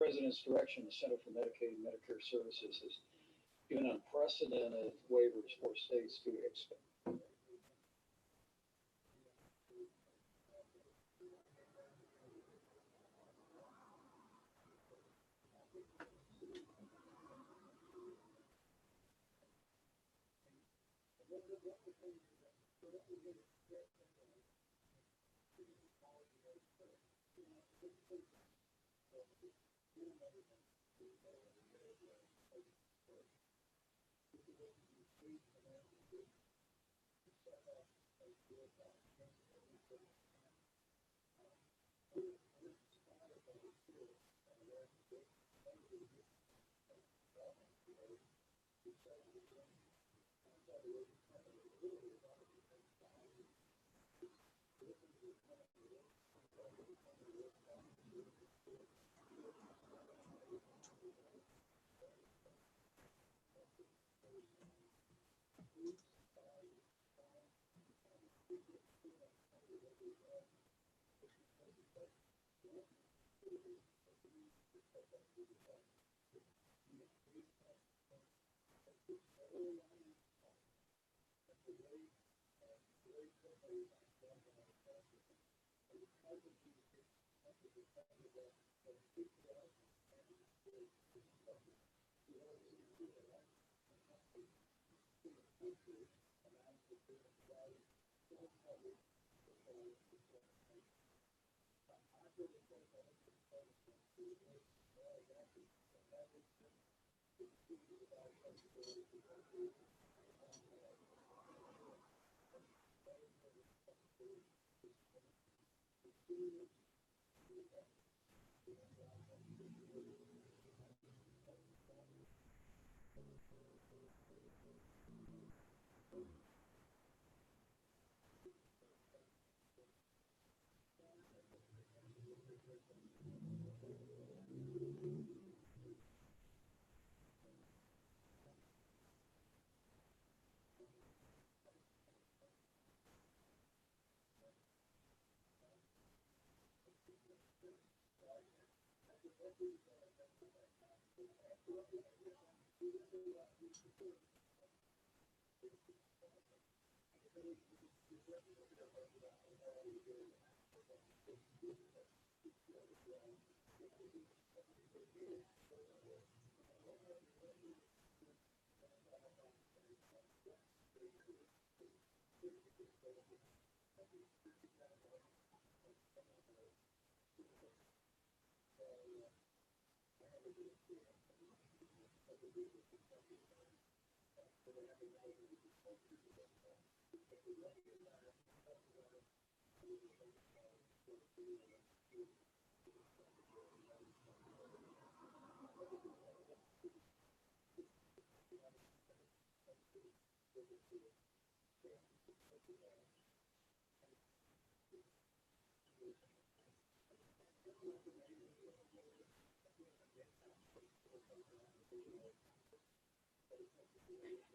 President's direction, the Center for Medicaid and Medicare Services has given unprecedented waivers for states to expand.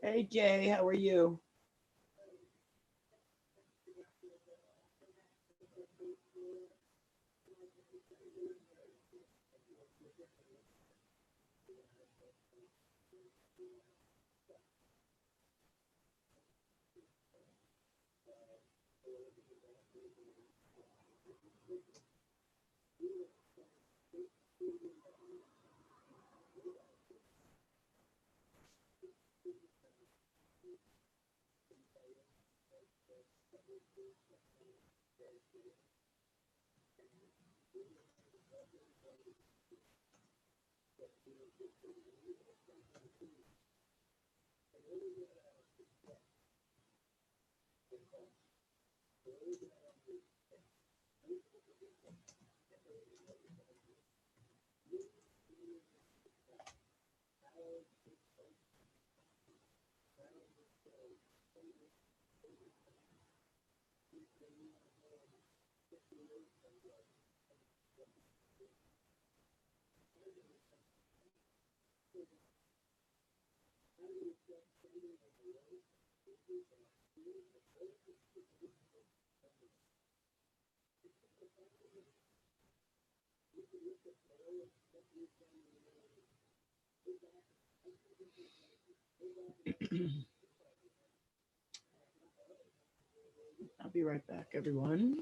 Hey Jay, how are you? I'll be right back, everyone.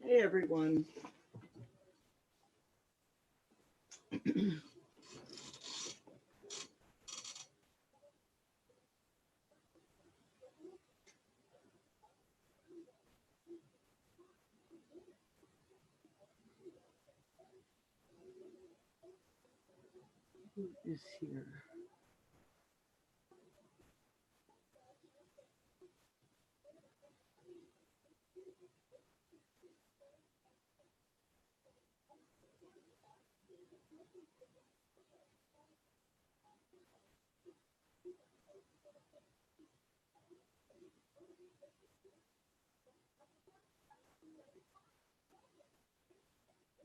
Hey, everyone. Who is here?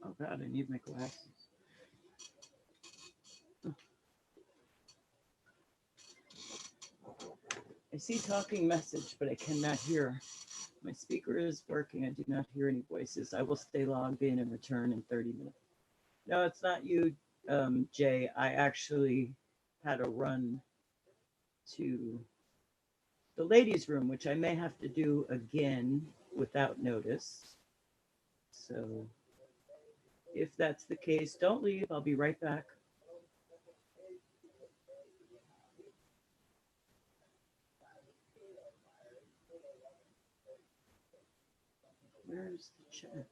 Oh, God, I need my glasses. I see talking message, but I cannot hear. My speaker is working. I do not hear any voices. I will stay logged in and return in 30 minutes. No, it's not you, Jay. I actually had a run to the ladies' room, which I may have to do again without notice. So if that's the case, don't leave. I'll be right back. Where's the chat?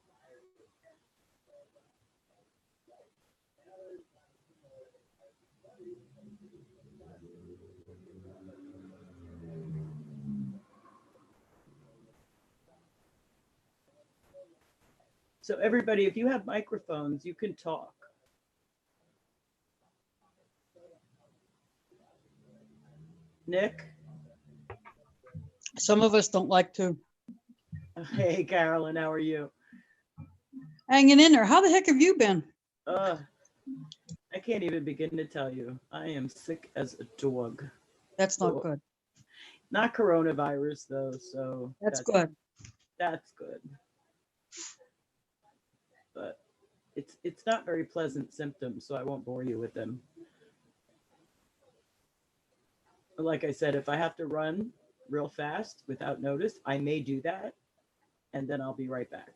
So everybody, if you have microphones, you can talk. Nick? Some of us don't like to. Hey, Carolyn, how are you? Hanging in there. How the heck have you been? I can't even begin to tell you. I am sick as a dog. That's not good. Not coronavirus though, so That's good. That's good. But it's not very pleasant symptoms, so I won't bore you with them. Like I said, if I have to run real fast without notice, I may do that, and then I'll be right back.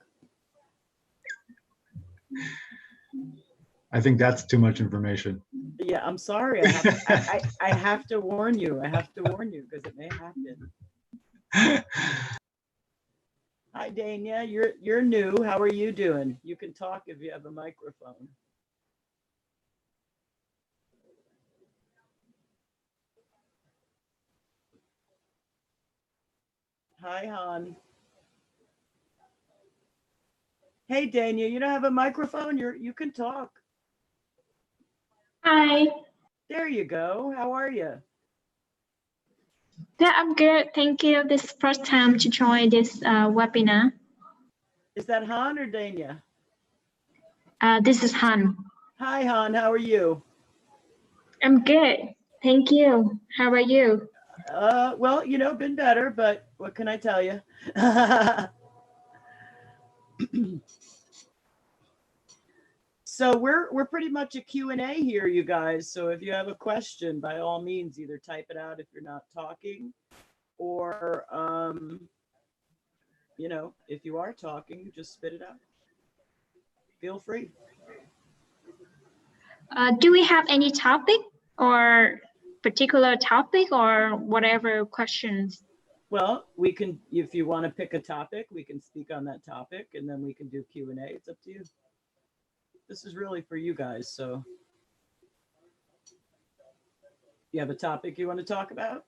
I think that's too much information. Yeah, I'm sorry. I have to warn you. I have to warn you because it may happen. Hi, Dania. You're new. How are you doing? You can talk if you have a microphone. Hi, Han. Hey, Dania. You don't have a microphone. You can talk. Hi. There you go. How are you? Yeah, I'm good. Thank you. This is first time to join this webinar. Is that Han or Dania? This is Han. Hi, Han. How are you? I'm good. Thank you. How are you? Well, been better, but what can I tell you? So we're pretty much a Q&A here, you guys. So if you have a question, by all means, either type it out if you're not talking, or if you are talking, just spit it out. Feel free. Do we have any topic or particular topic or whatever questions? Well, we can, if you want to pick a topic, we can speak on that topic, and then we can do Q&A. It's up to you. This is really for you guys. So you have a topic you want to talk about?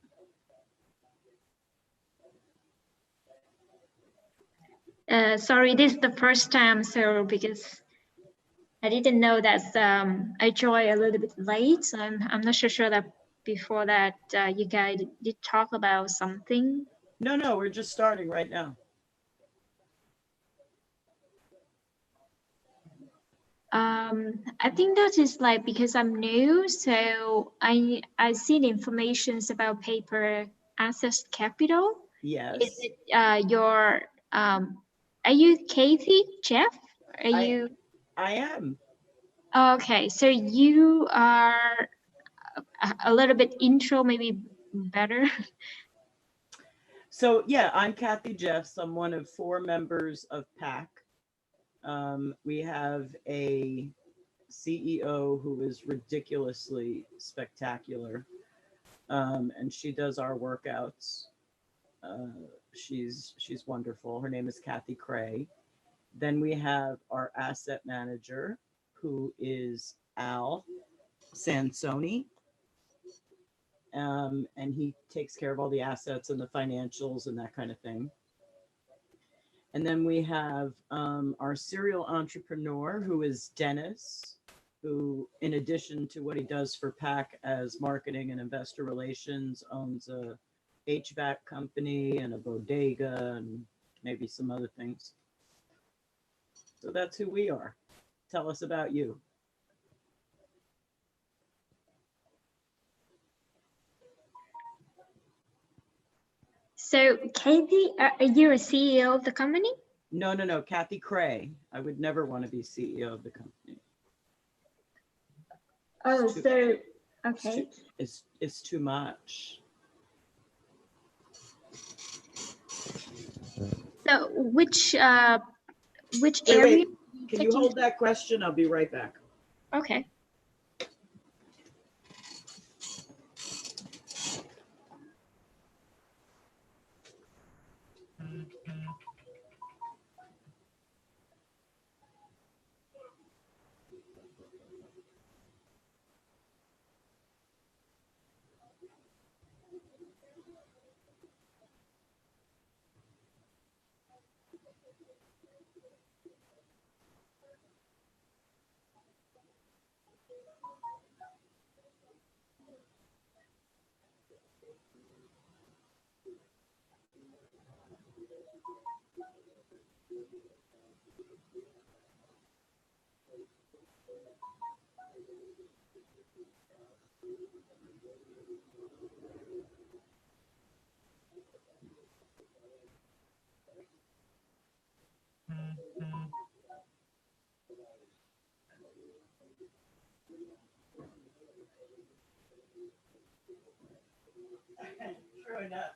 Sorry, this is the first time, so because I didn't know that I joined a little bit late, so I'm not so sure that before that you guys did talk about something. No, we're just starting right now. I think that is like because I'm new, so I see the informations about paper access capital. Yes. Is it are you Kathy, Jeff? Are you? I am. Okay, so you are a little bit intro, maybe better. So yeah, I'm Kathy Jeffs. I'm one of 4 members of PAC. We have a CEO who is ridiculously spectacular, and she does our workouts. She's wonderful. Her name is Kathy Cray. Then we have our asset manager, who is Al Sansoni. And he takes care of all the assets and the financials and that kind of thing. And then we have our serial entrepreneur, who is Dennis, who, in addition to what he does for PAC as marketing and investor relations, owns a HVAC company and a bodega and maybe some other things. So that's who we are. Tell us about you. So Kathy, are you a CEO of the company? No, Kathy Cray. I would never want to be CEO of the company. Oh, so okay. It's too much. So which area? Wait. Can you hold that question? I'll be right back. Okay. True enough.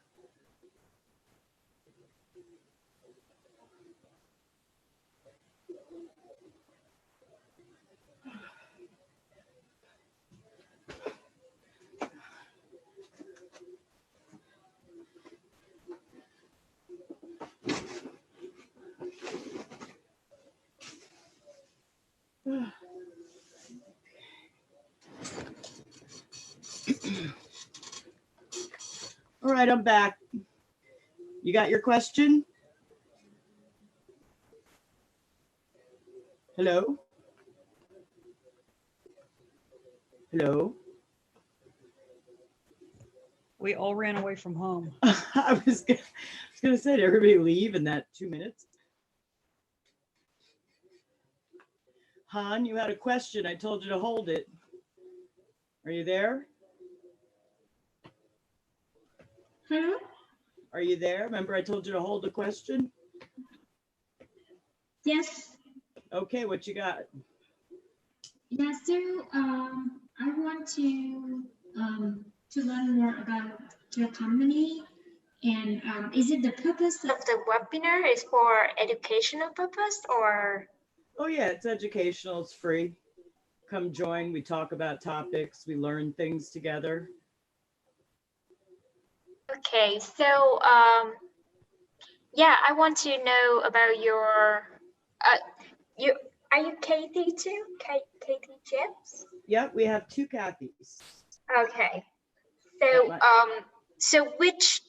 All right, I'm back. You got your question? Hello? Hello? We all ran away from home. I was gonna say, did everybody leave in that 2 minutes? Han, you had a question. I told you to hold it. Are you there? Hello? Are you there? Remember I told you to hold the question? Yes. Okay, what you got? Yeah, so I want to learn more about your company, and is it the purpose of the webinar is for educational purpose or? Oh yeah, it's educational, it's free. Come join, we talk about topics, we learn things together. Okay, so yeah, I want to know about your you are you Katie too? Katie James? Yep, we have 2 Kathys. Okay. So That so which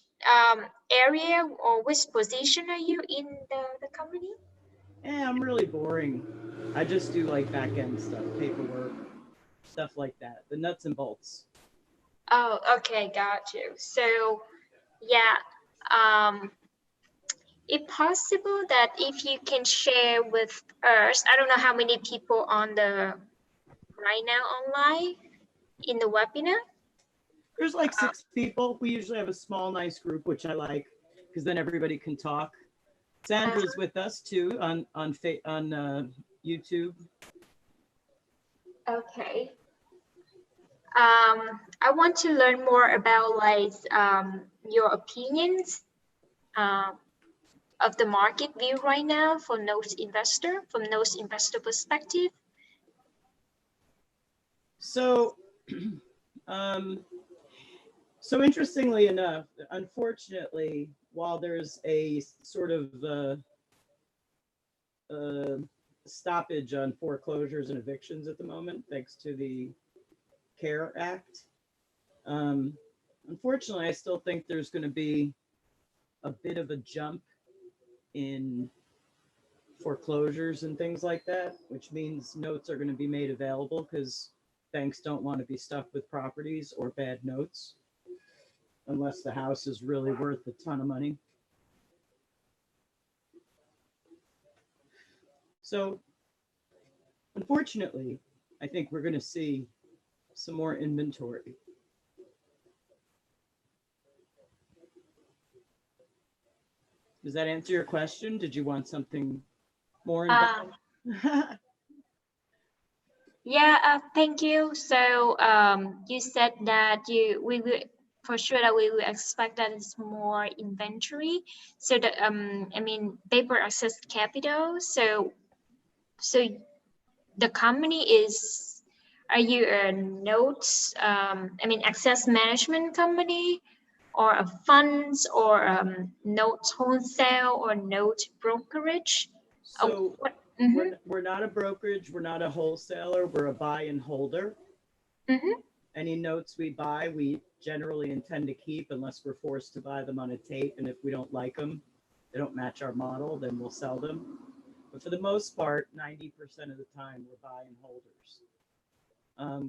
area or which position are you in the company? I'm really boring. I just do like back end stuff, paperwork, stuff like that, the nuts and bolts. Oh, okay, got you. So yeah, if possible that if you can share with us, I don't know how many people on the right now online in the webinar. There's like 6 people. We usually have a small, nice group, which I like because then everybody can talk. Sandra's with us too on YouTube. Okay. I want to learn more about like your opinions of the market view right now for node investor, from node investor perspective. So, so interestingly enough, unfortunately, while there's a sort of stoppage on foreclosures and evictions at the moment, thanks to the CARE Act, unfortunately, I still think there's going to be a bit of a jump in foreclosures and things like that, which means notes are going to be made available because banks don't want to be stuck with properties or bad notes unless the house is really worth a ton of money. So unfortunately, I think we're going to see some more inventory. Does that answer your question? Did you want something more involved? Yeah, thank you. So you said that we will for sure that we will expect that it's more inventory. So the I mean paper access capital. So the company is, are you a notes I mean access management company or a funds or notes wholesale or note brokerage? So What? we're not a brokerage, we're not a wholesaler, we're a buy and holder. Any notes we buy, we generally intend to keep unless we're forced to buy them on a tape. And if we don't like them, they don't match our model, then we'll sell them. But for the most part, 90% of the time, we're buy and holders.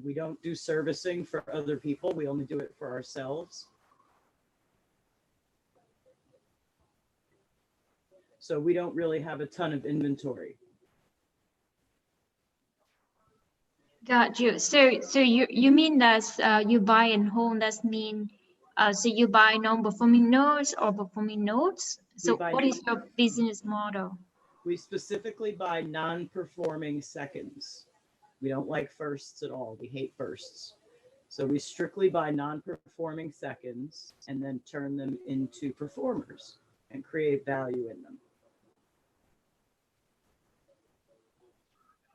We don't do servicing for other people. We only do it for ourselves. So we don't really have a ton of inventory. Got you. So you mean that you buy and hold, that mean so you buy non-performing notes or performing notes? We So buy, what is your business model? we specifically buy non-performing seconds. We don't like firsts at all. We hate firsts. So we strictly buy non-performing seconds and then turn them into performers and create value in them.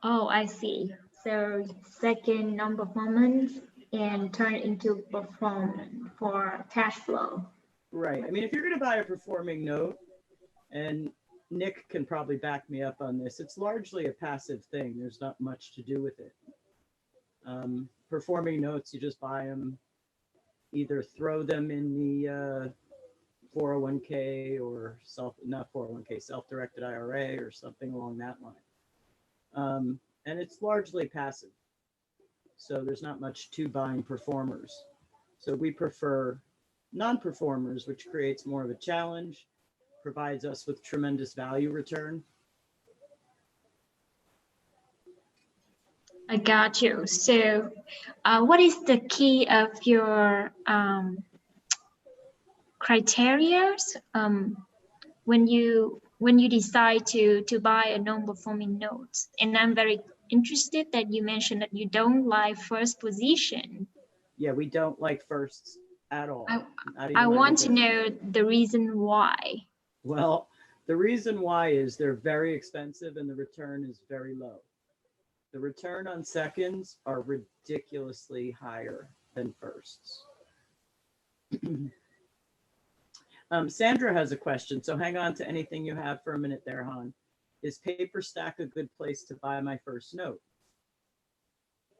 Oh, I see. So second non-performance and turn it into performance for cash flow. Right. I mean, if you're going to buy a performing note, and Nick can probably back me up on this, it's largely a passive thing. There's not much to do with it. Performing notes, you just buy them, either throw them in the 401k or not 401k, self-directed IRA or something along that line. And it's largely passive. So there's not much to buying performers. So we prefer non-performers, which creates more of a challenge, provides us with tremendous value return. I got you. So what is the key of your criteria when you decide to buy a non-performing note? And I'm very interested that you mentioned that you don't like first position. Yeah, we don't like firsts at all. I want to know the reason why. Well, the reason why is they're very expensive and the return is very low. The return on seconds are ridiculously higher than firsts. Sandra has a question, so hang on to anything you have for a minute there, Han. Is PaperStack a good place to buy my first note?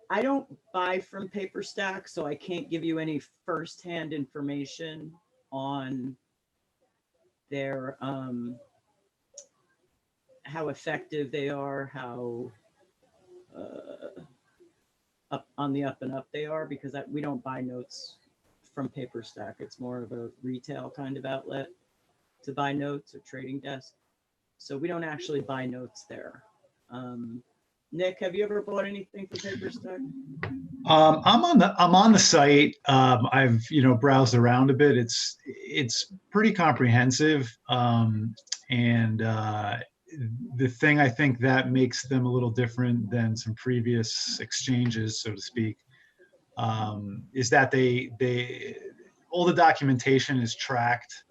I don't buy from PaperStack, so I can't give you any firsthand information on their how effective they are, how up on the up and up they are, because we don't buy notes from PaperStack. It's more of a retail kind of outlet to buy notes or trading desk. So we don't actually buy notes there. Nick, have you ever bought anything from PaperStack? I'm on the site. I've browsed around a bit. It's pretty comprehensive, and the thing I think that makes them a little different than some previous exchanges, so to speak, is that they all the documentation is tracked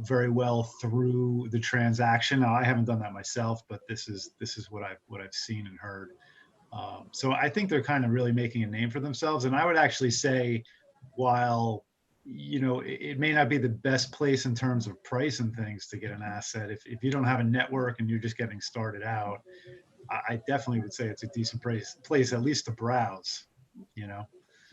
very well through the transaction. Now, I haven't done that myself, but this is what I've seen and heard. So I think they're kind of really making a name for themselves. And I would actually say, while it may not be the best place in terms of price and things to get an asset, if you don't have a network and you're just getting started out, I definitely would say it's a decent place at least to browse.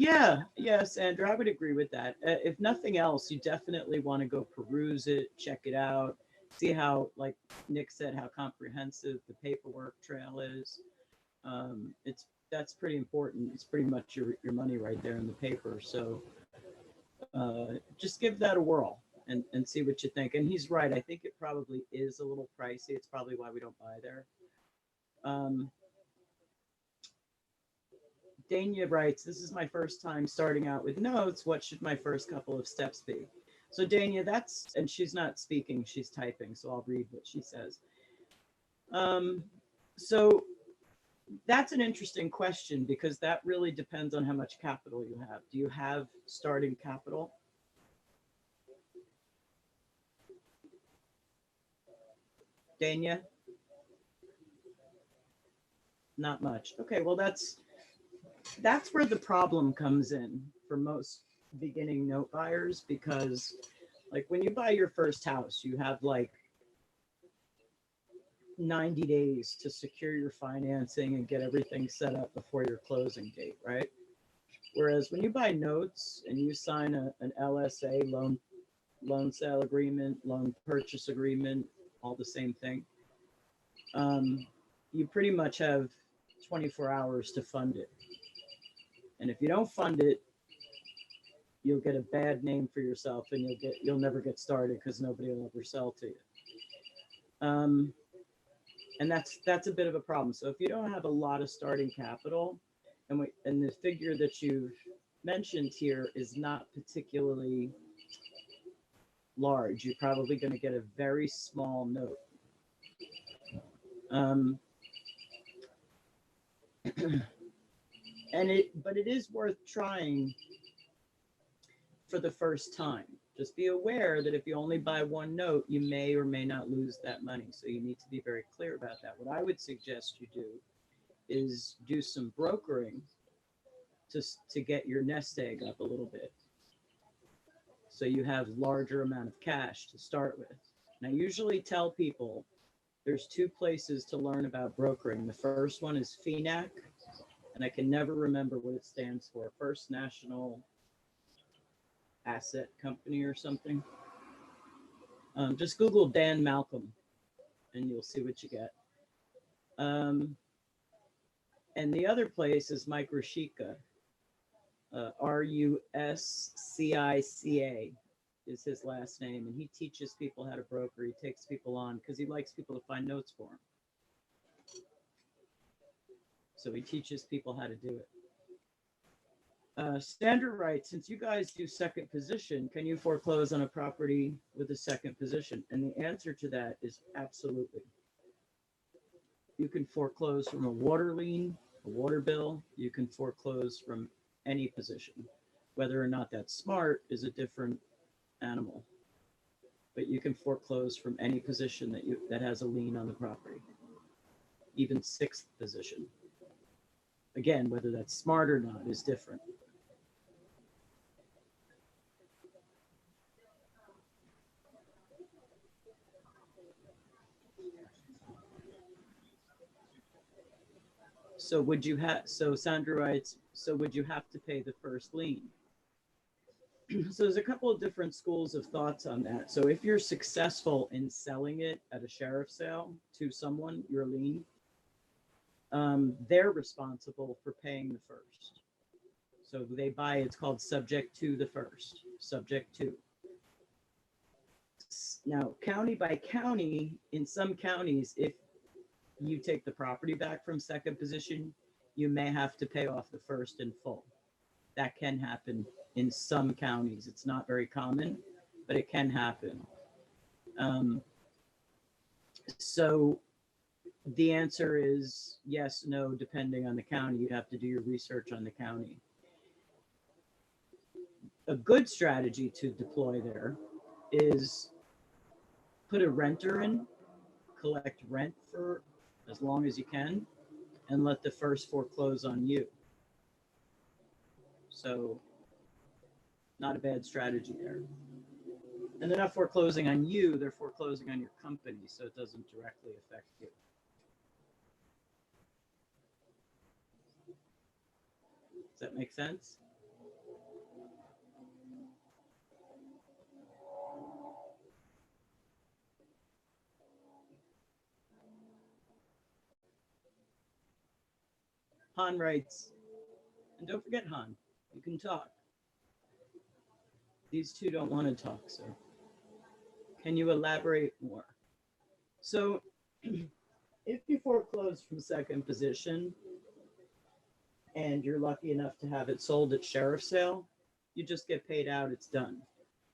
Yeah, yes, Andrew, I would agree with that. If nothing else, you definitely want to go peruse it, check it out, see how, like Nick said, how comprehensive the paperwork trail is. That's pretty important. It's pretty much your money right there in the paper. So just give that a whirl and see what you think. And he's right. I think it probably is a little pricey. It's probably why we don't buy there. Dania writes, this is my first time starting out with notes. What should my first couple of steps be? So Dania, and she's not speaking, she's typing, so I'll read what she says. So that's an interesting question, because that really depends on how much capital you have. Do you have starting capital? Dania? Not much. Okay, well, that's where the problem comes in for most beginning note buyers, because like when you buy your first house, you have like 90 days to secure your financing and get everything set up before your closing date, right? Whereas when you buy notes and you sign an LSA, loan sale agreement, loan purchase agreement, all the same thing, you pretty much have 24 hours to fund it. And if you don't fund it, you'll get a bad name for yourself, and you'll never get started because nobody will ever sell to you. And that's a bit of a problem. So if you don't have a lot of starting capital, And the figure that you've mentioned here is not particularly large. You're probably going to get a very small note. But it is worth trying for the first time. Just be aware that if you only buy one note, you may or may not lose that money. So you need to be very clear about that. What I would suggest you do is do some brokering to get your nest egg up a little bit. So you have larger amount of cash to start with. And I usually tell people there's two places to learn about brokering. The first one is FNAC, and I can never remember what it stands for. First National Asset Company or something. Just Google Dan Malcolm and you'll see what you get. And the other place is Mike Rushika. Ruscica is his last name. And he teaches people how to broker. He takes people on because he likes people to find notes for him. So he teaches people how to do it. Sandra writes, since you guys do second position, can you foreclose on a property with a second position? And the answer to that is absolutely. You can foreclose from a water lien, a water bill. You can foreclose from any position. Whether or not that's smart is a different animal. But you can foreclose from any position that has a lien on the property, even sixth position. Again, whether that's smart or not is different. So Sandra writes, so would you have to pay the first lien? So there's a couple of different schools of thoughts on that. So if you're successful in selling it at a sheriff's sale to someone, your lien, they're responsible for paying the first. So they buy, it's called subject to the first, subject to. Now, county by county, in some counties, if you take the property back from second position, you may have to pay off the first in full. That can happen in some counties. It's not very common, but it can happen. So the answer is yes, no, depending on the county. You'd have to do your research on the county. A good strategy to deploy there is put a renter in, collect rent for as long as you can, and let the first foreclose on you. So not a bad strategy there. And they're not foreclosing on you, they're foreclosing on your company, so it doesn't directly affect you. Does that make sense? Han writes, and don't forget, Han, you can talk. These two don't want to talk, so can you elaborate more? So if you foreclose from second position and you're lucky enough to have it sold at sheriff's sale, you just get paid out, it's done.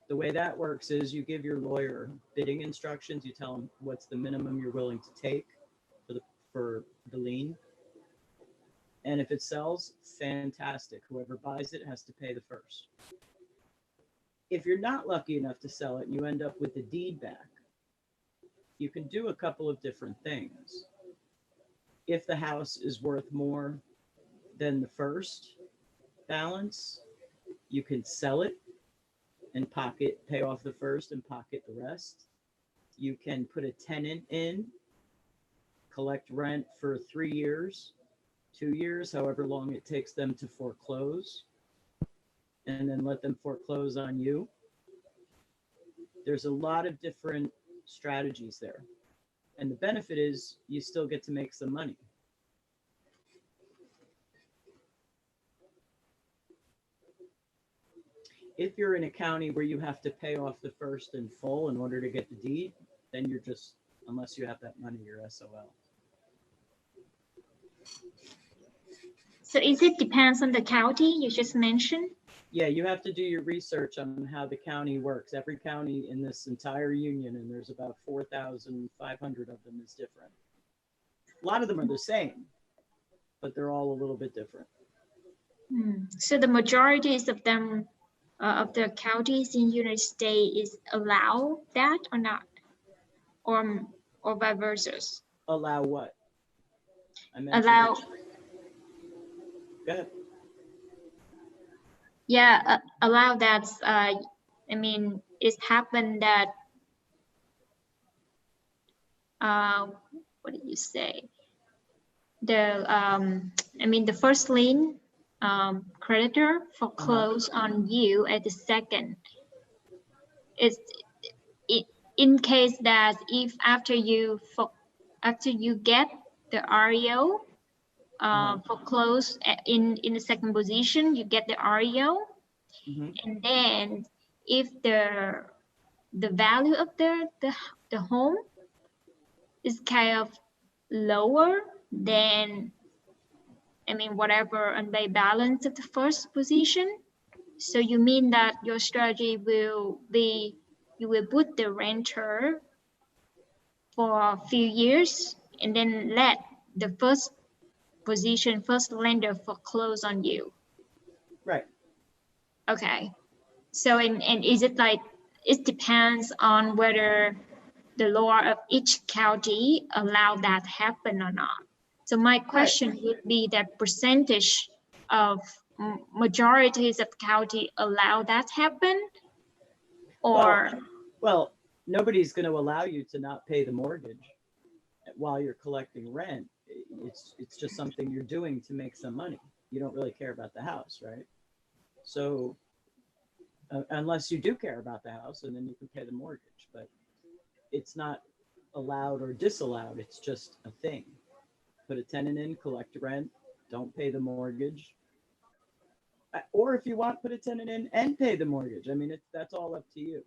The way that works is you give your lawyer bidding instructions, you tell him what's the minimum you're willing to take for the lien. And if it sells, fantastic. Whoever buys it has to pay the first. If you're not lucky enough to sell it and you end up with the deed back, you can do a couple of different things. If the house is worth more than the first balance, you can sell it and pay off the first and pocket the rest. You can put a tenant in, collect rent for 3 years, 2 years, however long it takes them to foreclose, and then let them foreclose on you. There's a lot of different strategies there. And the benefit is you still get to make some money. If you're in a county where you have to pay off the first in full in order to get the deed, then you're just, unless you have that money, you're SOL. So is it depends on the county you just mentioned? Yeah, you have to do your research on how the county works. Every county in this entire union, and there's about 4,500 of them, is different. A lot of them are the same, but they're all a little bit different. So the majorities of them, of the counties in United States is allow that or not? Or vice versa? Allow what? I mentioned Allow, it. Go ahead. yeah, allow that, I mean, it happened that, what did you say? The, I mean, the first lien creditor foreclose on you at the second. It's it, in case that if after you get the REO foreclose in the second position, you get the REO, and then if the value of the home is kind of lower than, I mean, whatever unpaid balance of the first position. So you mean that your strategy will be, you will put the renter for a few years and then let the first position, first lender foreclose on you. Right. Okay. So, and is it like, it depends on whether the law of each county allow that happen or not. So my question would be that percentage of majorities of county allow that happen, or? Well, nobody's going to allow you to not pay the mortgage while you're collecting rent. It's just something you're doing to make some money. You don't really care about the house, right? So unless you do care about the house, and then you can pay the mortgage, but it's not allowed or disallowed. It's just a thing. Put a tenant in, collect rent, don't pay the mortgage. Or if you want, put a tenant in and pay the mortgage. I mean, that's all up to you.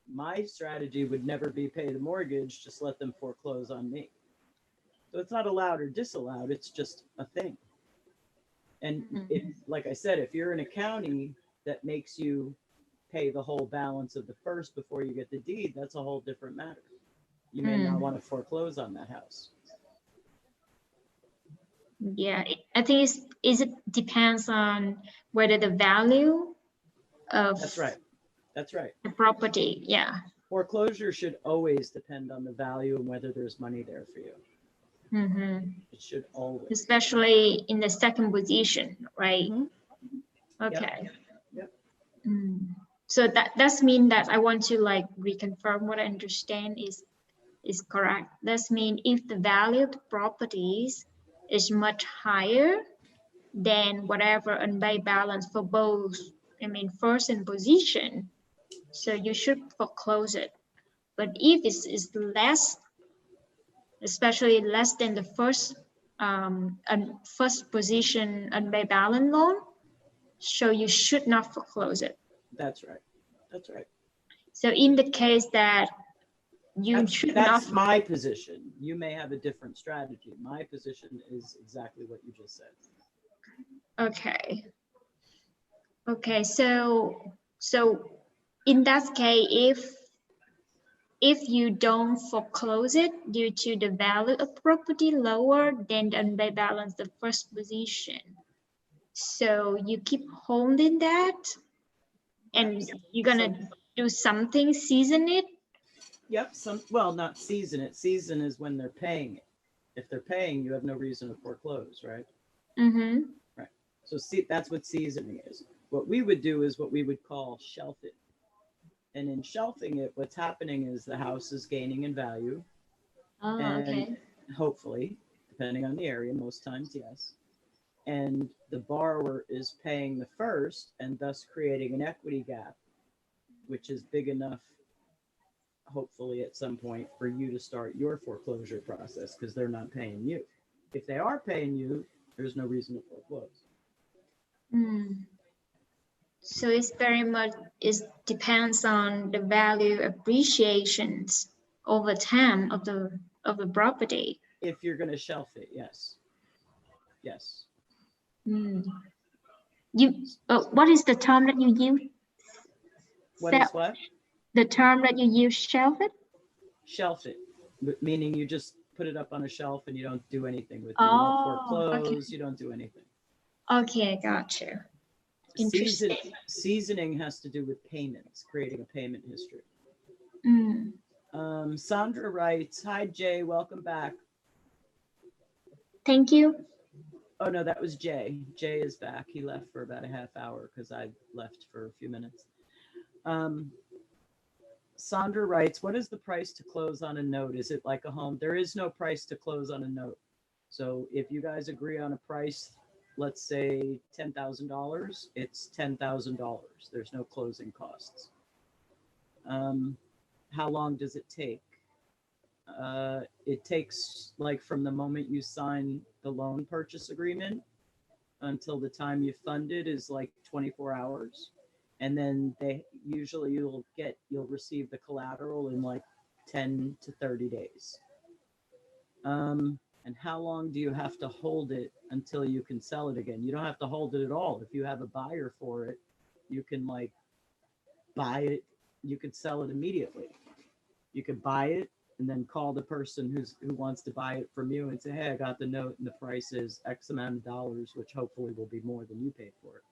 My strategy would never be pay the mortgage, just let them foreclose on me. So it's not allowed or disallowed. It's just a thing. And if, like I said, if you're in a county that makes you pay the whole balance of the first before you get the deed, that's a whole different matter. You may not want to foreclose on that house. Yeah, I think it depends on whether the value of That's right. That's right. the property. Yeah. Foreclosure should always depend on the value and whether there's money there for you. It should always. Especially in the second position, right? Okay. Yep. So that's mean that I want to like reconfirm what I understand is correct. That's mean if the value of the properties is much higher than whatever unpaid balance for both, I mean, first and position, so you should foreclose it. But if it's less, especially less than the first first position unpaid balance loan, so you should not foreclose it. That's right. That's right. So in the case that you should not. That's my position. You may have a different strategy. My position is exactly what you just said. Okay. Okay. So in that case, if you don't foreclose it due to the value of property lower than the unpaid balance, the first position, so you keep holding that, and you're gonna do something, season it. Yep. Well, not season it. Season is when they're paying it. If they're paying, you have no reason to foreclose, right? Right. So see, that's what seasoning is. What we would do is what we would call shelf it. And in shelving it, what's happening is the house is gaining in value. And hopefully, depending on the area, most times, yes. And the borrower is paying the first and thus creating an equity gap, which is big enough, hopefully at some point, for you to start your foreclosure process because they're not paying you. If they are paying you, there's no reason to foreclose. So it's very much, it depends on the value appreciations over time of the property. If you're going to shelf it, yes. Yes. Mm. What is the term that you use? What is what? The term that you use, shelf it? Shelf it, meaning you just put it up on a shelf and you don't do anything with it. You don't Oh, foreclose, you don't do anything. okay, got you. Interesting. Seasoning has to do with payments, creating a payment history. Mm. Sandra writes, hi, Jay, welcome back. Thank you. Oh, no, that was Jay. Jay is back. He left for about a half hour because I left for a few minutes. Sandra writes, what is the price to close on a note? Is it like a home? There is no price to close on a note. So if you guys agree on a price, let's say $10,000, it's $10,000. There's no closing costs. How long does it take? It takes like from the moment you sign the loan purchase agreement until the time you fund it is like 24 hours. And then you'll receive the collateral in like 10 to 30 days. And how long do you have to hold it until you can sell it again? You don't have to hold it at all. If you have a buyer for it, you can like buy it. You could sell it immediately. You could buy it and then call the person who wants to buy it from you and say, hey, I got the note and the price is X amount of dollars, which hopefully will be more than you paid for it.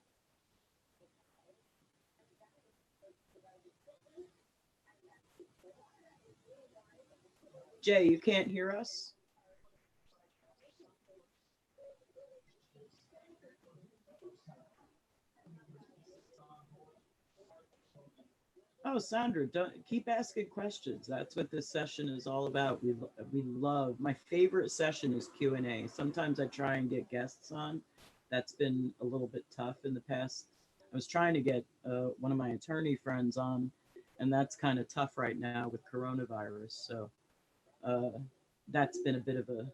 Jay, you can't hear us? Oh, Sandra, don't keep asking questions. That's what this session is all about. We love, my favorite session is Q&A. Sometimes I try and get guests on. That's been a little bit tough in the past. I was trying to get one of my attorney friends on, and that's kind of tough right now with coronavirus. So that's been a bit of a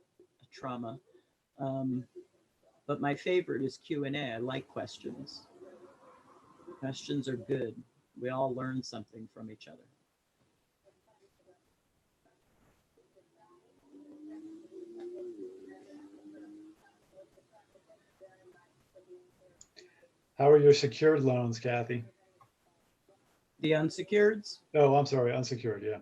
trauma. But my favorite is Q&A. I like questions. Questions are good. We all learn something from each other. How are your secured loans, Kathy? The unsecureds? Oh, I'm sorry, unsecured. Yeah.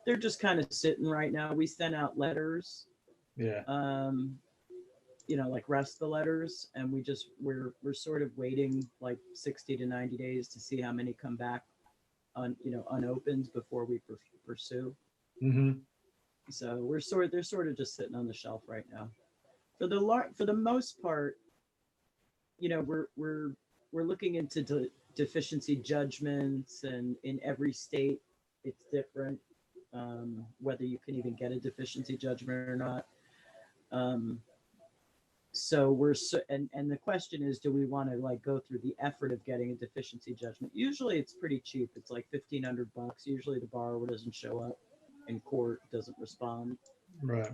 They're just kind of sitting right now. We sent out letters. Yeah. Like rest the letters, and we're sort of waiting like 60 to 90 days to see how many come back unopened before we pursue. Mm-hmm. So they're sort of just sitting on the shelf right now. For the most part, we're looking into deficiency judgments, and in every state it's different, whether you can even get a deficiency judgment or not. So and the question is, do we want to like go through the effort of getting a deficiency judgment? Usually it's pretty cheap. It's like $1,500. Usually the borrower doesn't show up in court, doesn't respond. Right.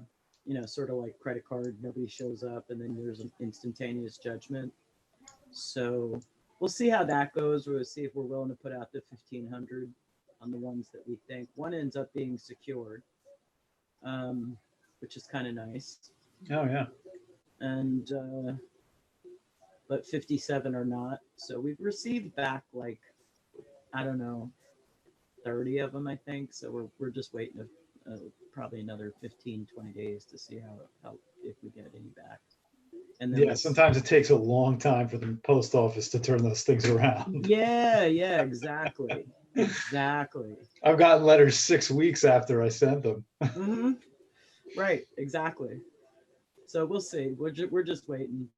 Sort of like credit card, nobody shows up, and then there's an instantaneous judgment. So we'll see how that goes. We'll see if we're willing to put out the $1,500 on the ones that we think. One ends up being secured, which is kind of nice. Oh yeah. And but 57 are not. So we've received back like, I don't know, 30 of them, I think. So we're just waiting probably another 15, 20 days to see how if we get any back. And then sometimes it takes a long time for the post office to turn those things around. Yeah, exactly. Exactly. I've gotten letters 6 weeks after I sent them. Mm-hmm. Right, exactly. So we'll see. We're just waiting,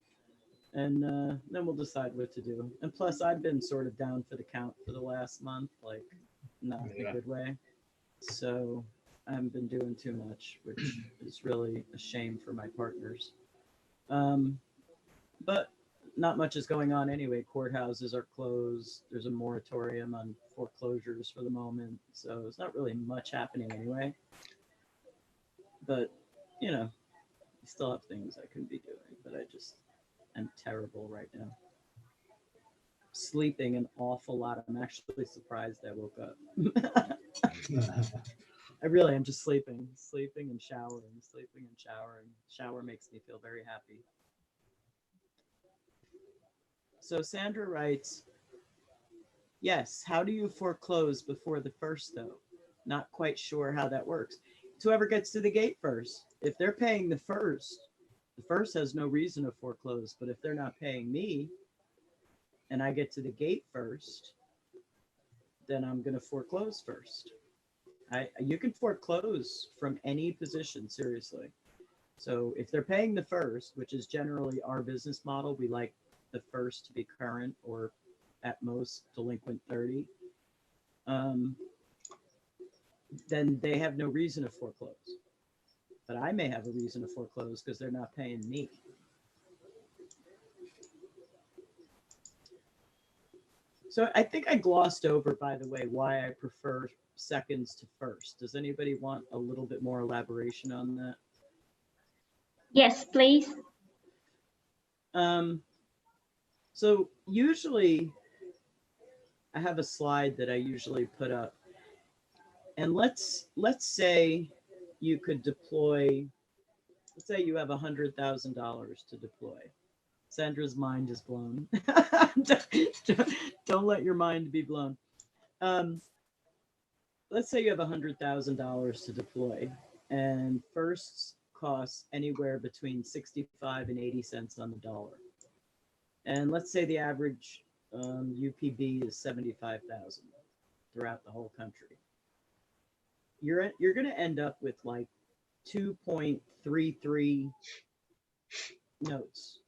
and then we'll decide what to do. And plus, I've been sort of down for the count for the last month, like not in a good way. So I haven't been doing too much, which is really a shame for my partners. But not much is going on anyway. Courthouses are closed. There's a moratorium on foreclosures for the moment, so it's not really much happening anyway. But I still have things I can be doing, but I'm terrible right now. Sleeping an awful lot. I'm actually surprised I woke up. I really am just sleeping and showering. Shower makes me feel very happy. So Sandra writes, yes, how do you foreclose before the first though? Not quite sure how that works. It's whoever gets to the gate first. If they're paying the first has no reason to foreclose. But if they're not paying me and I get to the gate first, then I'm going to foreclose first. You can foreclose from any position, seriously. So if they're paying the first, which is generally our business model, we like the first to be current or at most delinquent 30, then they have no reason to foreclose. But I may have a reason to foreclose because they're not paying me. So I think I glossed over, by the way, why I prefer seconds to first. Does anybody want a little bit more elaboration on that? Yes, please. So usually I have a slide that I usually put up. And let's say you could deploy, let's say you have $100,000 to deploy. Sandra's mind is blown. Don't let your mind be blown. Let's say you have $100,000 to deploy, and firsts costs anywhere between 65 and 80 cents on the dollar. And let's say the average UPB is 75,000 throughout the whole country. You're going to end up with like 2.33 notes,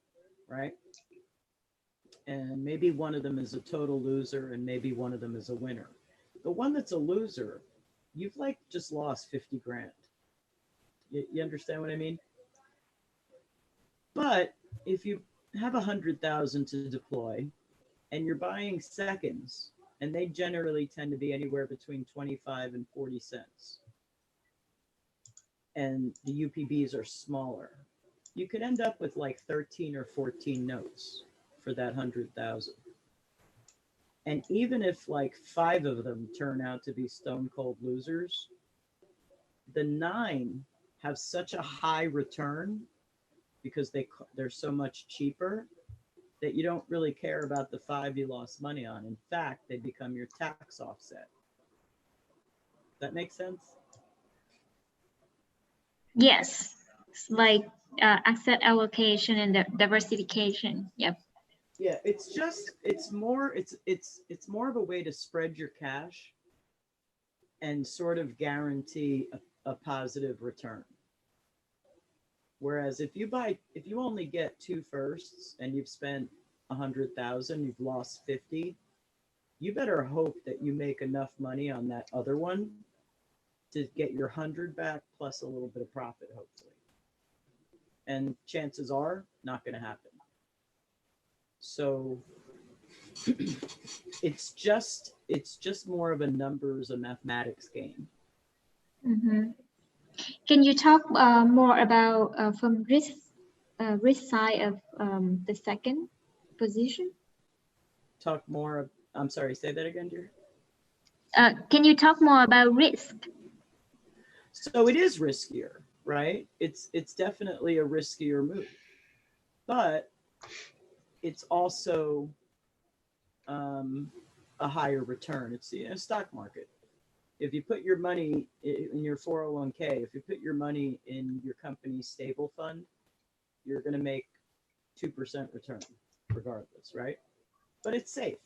right? And maybe one of them is a total loser and maybe one of them is a winner. The one that's a loser, you've like just lost 50 grand. You understand what I mean? But if you have 100,000 to deploy and you're buying seconds, and they generally tend to be anywhere between 25 and 40 cents, and the UPBs are smaller, you could end up with like 13 or 14 notes for that 100,000. And even if like 5 of them turn out to be stone cold losers, the 9 have such a high return because they're so much cheaper that you don't really care about the 5 you lost money on. In fact, they become your tax offset. That makes sense? Yes, it's like asset allocation and diversification. Yep. Yeah, it's more of a way to spread your cash and sort of guarantee a positive return. Whereas if you only get 2 firsts and you've spent 100,000, you've lost 50, you better hope that you make enough money on that other one to get your 100 back plus a little bit of profit, hopefully. And chances are not going to happen. So it's just more of a numbers, a mathematics game. Mm-hmm. Can you talk more about from risk side of the second position? Talk more. I'm sorry. Say that again, dear. Can you talk more about risk? So it is riskier, right? It's definitely a riskier move, but it's also a higher return. It's the stock market. If you put your money in your 401k, if you put your money in your company's stable fund, you're going to make 2% return regardless, right? But it's safe.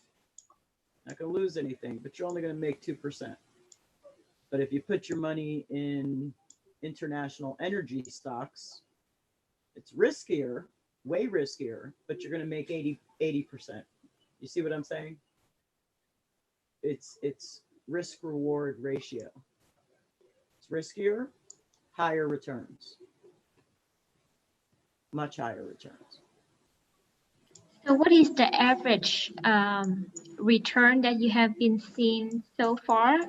Not going to lose anything, but you're only going to make 2%. But if you put your money in international energy stocks, it's riskier, way riskier, but you're going to make 80%. You see what I'm saying? It's risk reward ratio. It's riskier, higher returns. Much higher returns. So what is the average return that you have been seeing so far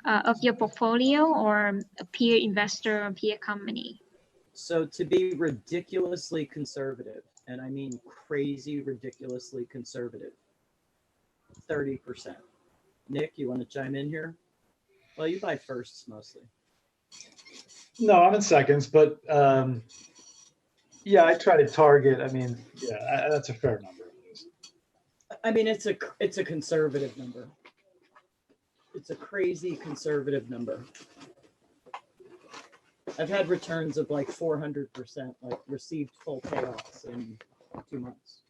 of your portfolio or a peer investor or peer company? So to be ridiculously conservative, and I mean crazy, ridiculously conservative, 30%. Nick, you want to chime in here? Well, you buy firsts mostly. No, I'm in seconds, but yeah, I try to target. I mean, yeah, that's a fair number. I mean, it's a conservative number. It's a crazy conservative number. I've had returns of like 400%, like received full payoffs in 2 months.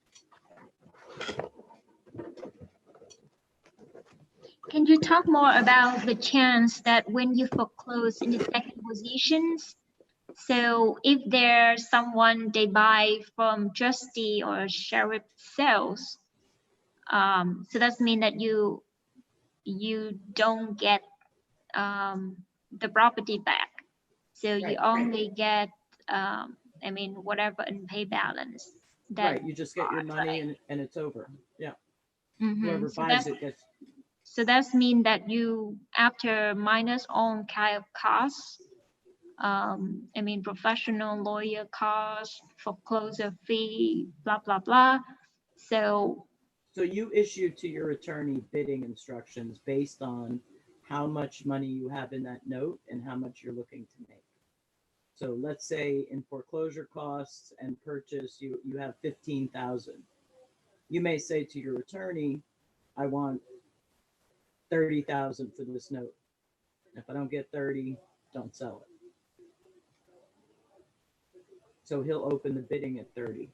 Can you talk more about the chance that when you foreclose in the second positions, so if there's someone they buy from trustee or sheriff sales, so that's mean that you don't get the property back. So you Right. only get, I mean, whatever unpaid balance. That, Right, you just get your money and it's over. Yeah, whoever so buys it gets. so that's mean that you, after minus all kind of costs, I mean, professional lawyer costs, foreclosure fee, blah, blah, blah. So, So you issue to your attorney bidding instructions based on how much money you have in that note and how much you're looking to make. So let's say in foreclosure costs and purchase, you have 15,000. You may say to your attorney, I want 30,000 for this note. If I don't get 30, don't sell it. So he'll open the bidding at 30.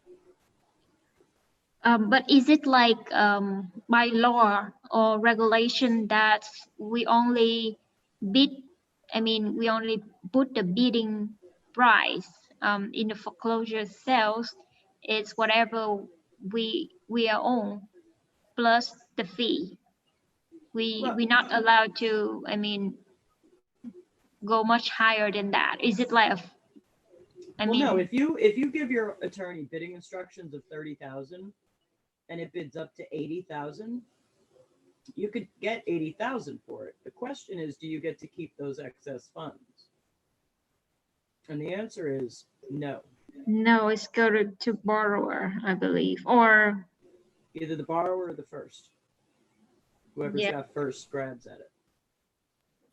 but is it like by law or regulation that we only bid, I mean, we only put the bidding price in the foreclosure sales, it's whatever we are on plus the fee. We're not allowed to, I mean, go much higher than that. Is it like a, I Well, mean, no, if you give your attorney bidding instructions of 30,000 and it bids up to 80,000, you could get 80,000 for it. The question is, do you get to keep those excess funds? And the answer is no. no, it's go to borrower, I believe, or Either the borrower or the first. Whoever's yeah. got first grabs at it.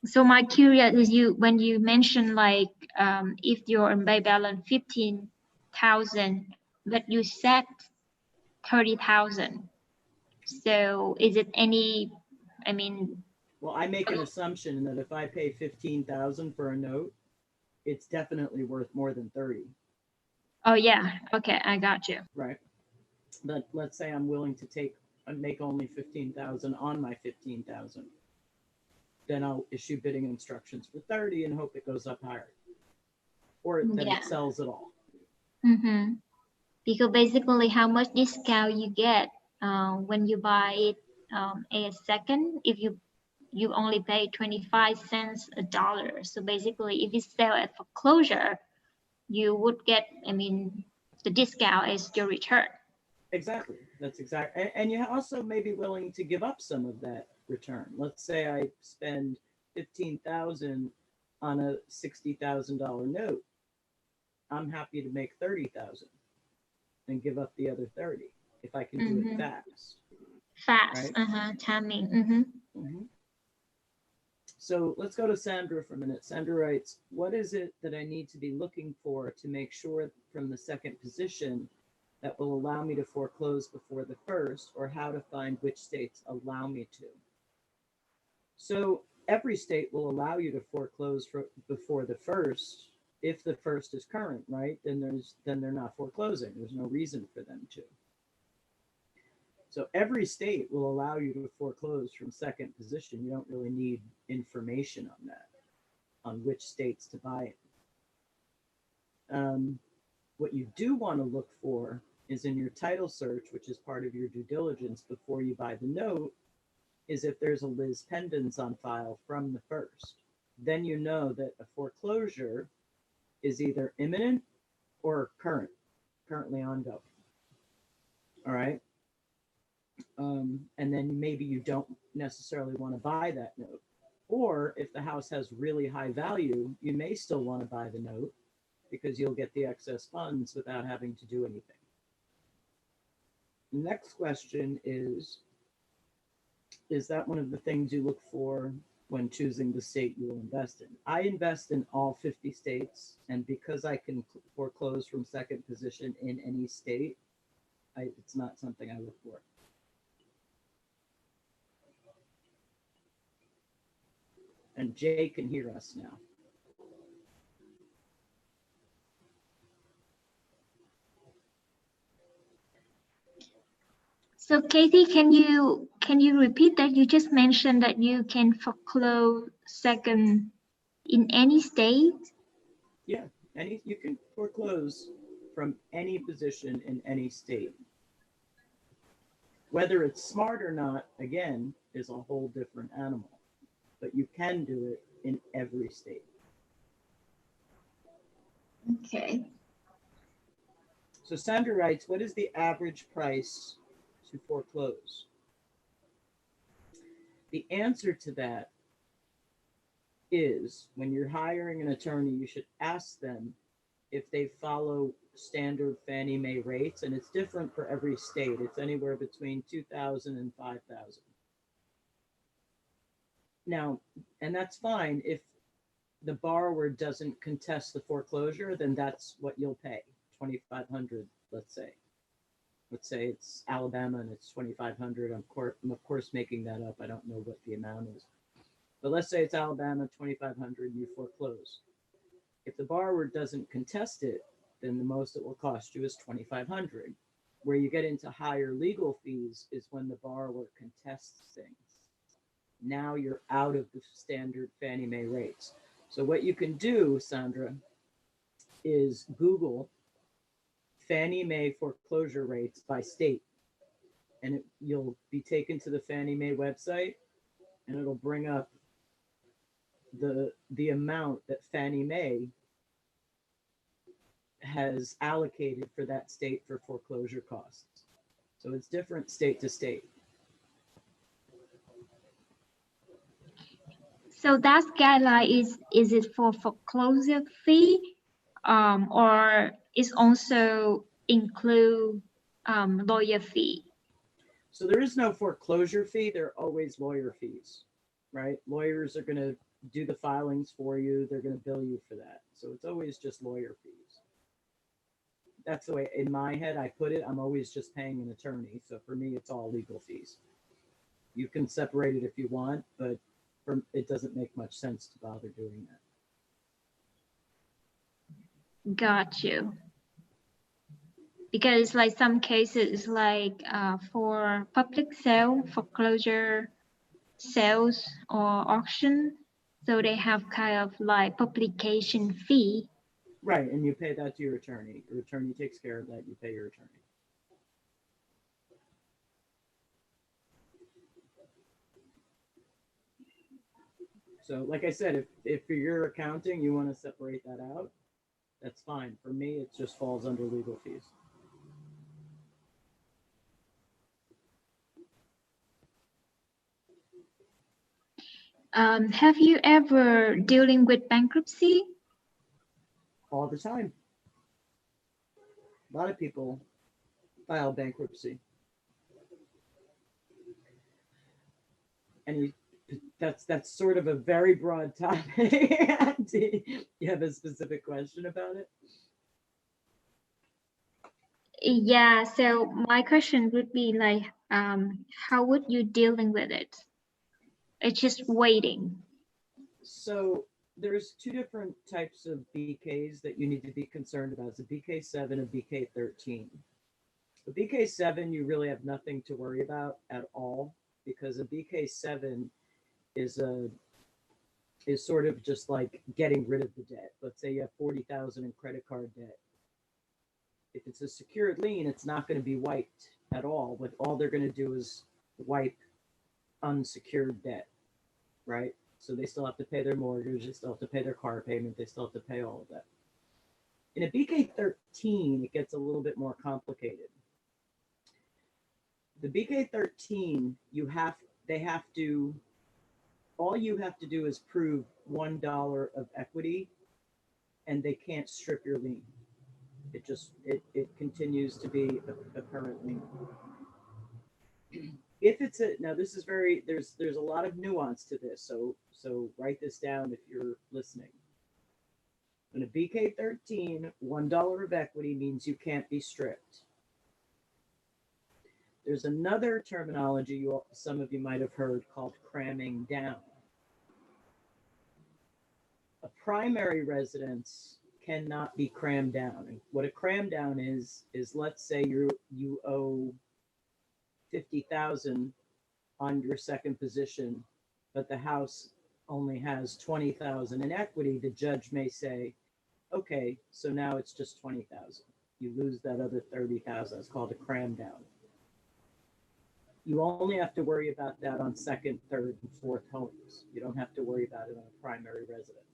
So my curious is when you mention like if your unpaid balance 15,000, but you set 30,000. So is it any, I mean, Well, I make an assumption that if I pay 15,000 for a note, it's definitely worth more than 30. oh yeah, okay, I got you. Right. But let's say I'm willing to make only 15,000 on my 15,000. Then I'll issue bidding instructions for 30 and hope it goes up higher. Or that Yeah. it sells at all. Mm-hmm. Because basically how much discount you get when you buy it a second, if you only pay 25 cents a dollar. So basically if you sell at foreclosure, you would get, I mean, the discount is your return. Exactly. That's exactly. And you also may be willing to give up some of that return. Let's say I spend 15,000 on a $60,000 note. I'm happy to make 30,000 and give up the other 30 if I can do it fast. Fast, right? timing. So let's go to Sandra for a minute. Sandra writes, what is it that I need to be looking for to make sure from the second position that will allow me to foreclose before the first, or how to find which states allow me to? So every state will allow you to foreclose before the first if the first is current, right? Then they're not foreclosing. There's no reason for them to. So every state will allow you to foreclose from second position. You don't really need information on that, on which states to buy it. What you do want to look for is in your title search, which is part of your due diligence before you buy the note, is if there's a lis pendens on file from the first. Then you know that a foreclosure is either imminent or currently ongoing. All right. And then maybe you don't necessarily want to buy that note. Or if the house has really high value, you may still want to buy the note because you'll get the excess funds without having to do anything. The next question is that one of the things you look for when choosing the state you will invest in? I invest in all 50 states, and because I can foreclose from second position in any state, it's not something I look for. And Jay can hear us now. So Katie, can you repeat that? You just mentioned that you can foreclose second in any state. Yeah, you can foreclose from any position in any state. Whether it's smart or not, again, is a whole different animal. But you can do it in every state. Okay. So Sandra writes, what is the average price to foreclose? The answer to that is when you're hiring an attorney, you should ask them if they follow standard Fannie Mae rates, and it's different for every state. It's anywhere between 2,000 and 5,000. Now, and that's fine if the borrower doesn't contest the foreclosure, then that's what you'll pay, 2,500, let's say. Let's say it's Alabama and it's 2,500. I'm of course making that up. I don't know what the amount is. But let's say it's Alabama, 2,500, you foreclose. If the borrower doesn't contest it, then the most it will cost you is 2,500. Where you get into higher legal fees is when the borrower contests things. Now you're out of the standard Fannie Mae rates. So what you can do, Sandra, is Google Fannie Mae foreclosure rates by state. And you'll be taken to the Fannie Mae website, and it'll bring up the amount that Fannie Mae has allocated for that state for foreclosure costs. So it's different state to state. So that guideline is it for foreclosure fee, or is also include lawyer fee? So there is no foreclosure fee. There are always lawyer fees, right? Lawyers are going to do the filings for you. They're going to bill you for that. So it's always just lawyer fees. That's the way in my head I put it. I'm always just paying an attorney. So for me, it's all legal fees. You can separate it if you want, but it doesn't make much sense to bother doing that. Got you. Because like some cases like for public sale, foreclosure sales or auction, so they have kind of like publication fee. Right, and you pay that to your attorney. Your attorney takes care of that. You pay your attorney. So like I said, if for your accounting, you want to separate that out, that's fine. For me, it just falls under legal fees. Have you ever dealing with bankruptcy? All the time. A lot of people file bankruptcy. And that's sort of a very broad topic. Do you have a specific question about it? Yeah, so my question would be like, how would you dealing with it? It's just waiting. So there's two different types of BKs that you need to be concerned about. It's a BK7 and BK13. The BK7, you really have nothing to worry about at all, because a BK7 is sort of just like getting rid of the debt. Let's say you have 40,000 in credit card debt. If it's a secured lien, it's not going to be wiped at all. What all they're going to do is wipe unsecured debt, right? So they still have to pay their mortgage, they still have to pay their car payment, they still have to pay all of that. In a BK13, it gets a little bit more complicated. The BK13, all you have to do is prove $1 of equity, and they can't strip your lien. It continues to be a current lien. If it's now this is there's a lot of nuance to this, so write this down if you're listening. In a BK13, $1 of equity means you can't be stripped. There's another terminology some of you might have heard called cramming down. A primary residence cannot be crammed down. And what a cram down is let's say you owe 50,000 on your second position, but the house only has 20,000 in equity. The judge may say, okay, so now it's just 20,000. You lose that other 30,000. It's called a cram down. You only have to worry about that on second, third, and fourth homes. You don't have to worry about it on a primary residence.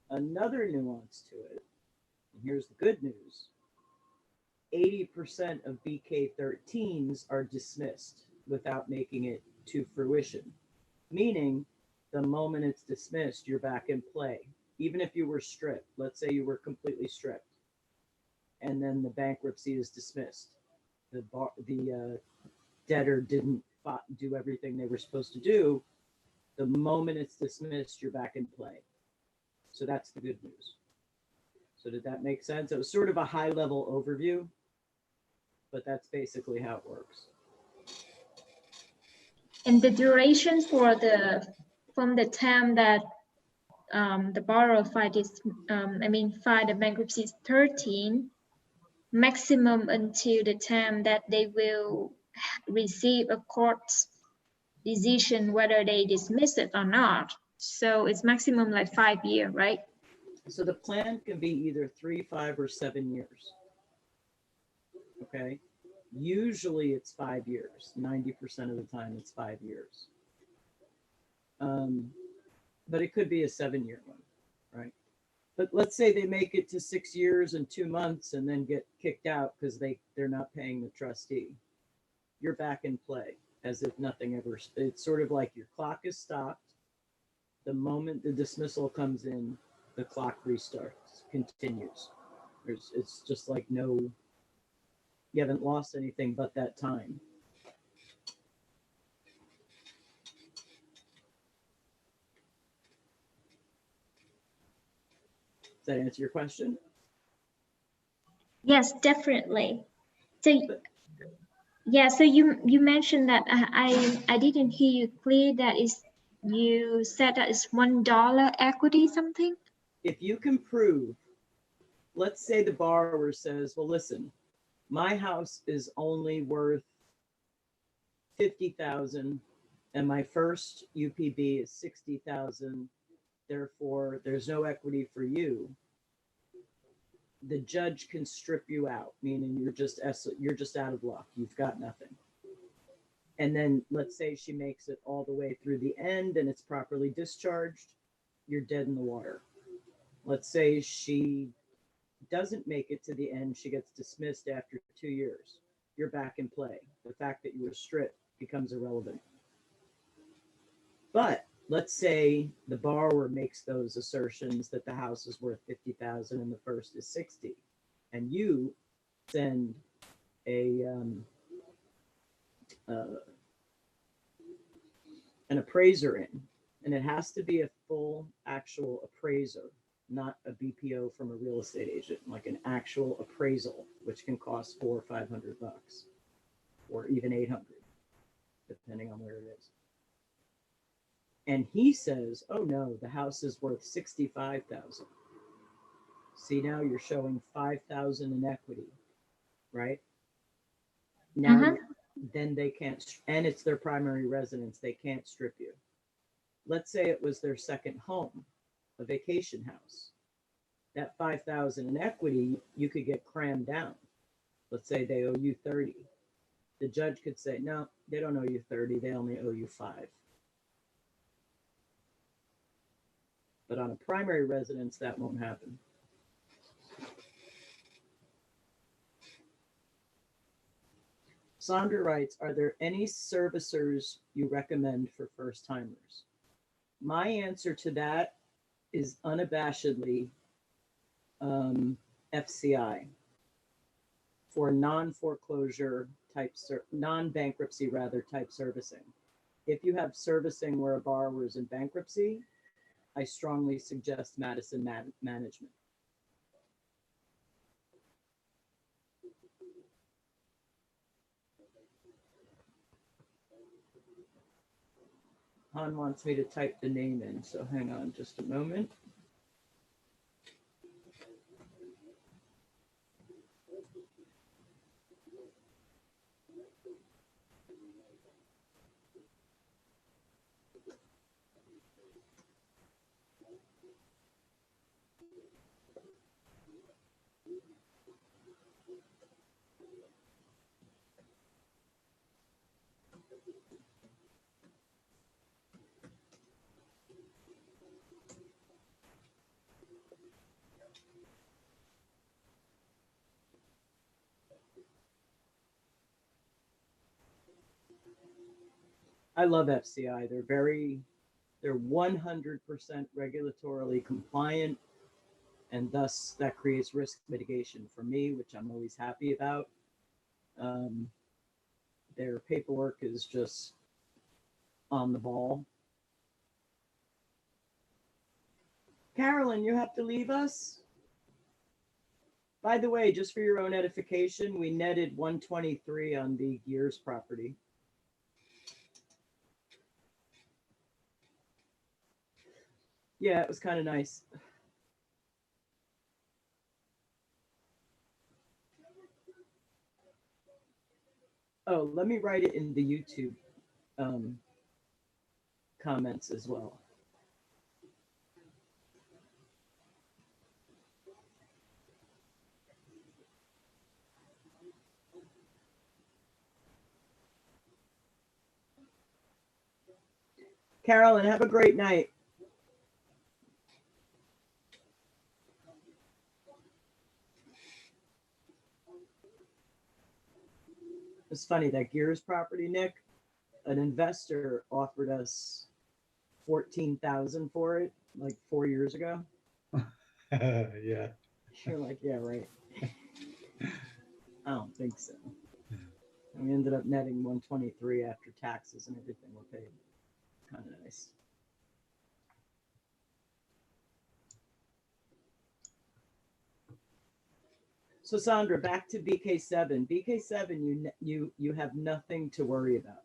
Another nuance to it, and here's the good news, 80% of BK13s are dismissed without making it to fruition, meaning the moment it's dismissed, you're back in play. Even if you were stripped, let's say you were completely stripped, and then the bankruptcy is dismissed. The debtor didn't do everything they were supposed to do. The moment it's dismissed, you're back in play. So that's the good news. So did that make sense? It was sort of a high level overview, but that's basically how it works. And the duration for from the time that the borrower filed the bankruptcy is 13, maximum until the time that they will receive a court's decision whether they dismiss it or not. So it's maximum like 5 years, right? So the plan can be either 3, 5, or 7 years. Okay. Usually it's 5 years. 90% of the time it's 5 years. But it could be a 7-year one, right? But let's say they make it to 6 years and 2 months and then get kicked out because they're not paying the trustee. You're back in play as if nothing ever. It's sort of like your clock is stopped. The moment the dismissal comes in, the clock restarts, continues. It's just like you haven't lost anything but that time. Does that answer your question? Yes, definitely. So yeah, so you mentioned that I didn't hear you clear that is you said that it's $1 equity something? If you can prove, let's say the borrower says, well, listen, my house is only worth 50,000 and my first UPB is 60,000. Therefore, there's no equity for you. The judge can strip you out, meaning you're just out of luck. You've got nothing. And then let's say she makes it all the way through the end and it's properly discharged, you're dead in the water. Let's say she doesn't make it to the end, she gets dismissed after 2 years. You're back in play. The fact that you were stripped becomes irrelevant. But let's say the borrower makes those assertions that the house is worth 50,000 and the first is 60, and you send an appraiser in, and it has to be a full actual appraiser, not a BPO from a real estate agent, like an actual appraisal, which can cost $400 or $500 or even 800, depending on where it is. And he says, oh no, the house is worth 65,000. See, now you're showing 5,000 in equity, right? Now, then they can't, and it's their primary residence, they can't strip you. Let's say it was their second home, a vacation house. That 5,000 in equity, you could get crammed down. Let's say they owe you 30. The judge could say, no, they don't owe you 30, they only owe you 5. But on a primary residence, that won't happen. Sandra writes, are there any servicers you recommend for first timers? My answer to that is unabashedly FCI for non-foreclosure type, non-bankruptcy rather type servicing. If you have servicing where a borrower is in bankruptcy, I strongly suggest Madison Management. Han wants me to type the name in, so hang on just a moment. I love FCI. They're 100% regulatorily compliant, and thus that creates risk mitigation for me, which I'm always happy about. Their paperwork is just on the ball. Carolyn, you have to leave us. By the way, just for your own edification, we netted 123 on the Gears property. Yeah, it was kind of nice. Oh, let me write it in the YouTube comments as well. Carolyn, have a great night. It's funny, that Gears property, Nick, an investor offered us 14,000 for it like 4 years ago. Yeah. You're like, yeah, right. I don't think so. And we ended up netting 123 after taxes and everything were paid. Kind of nice. So Sandra, back to BK7. BK7, you have nothing to worry about,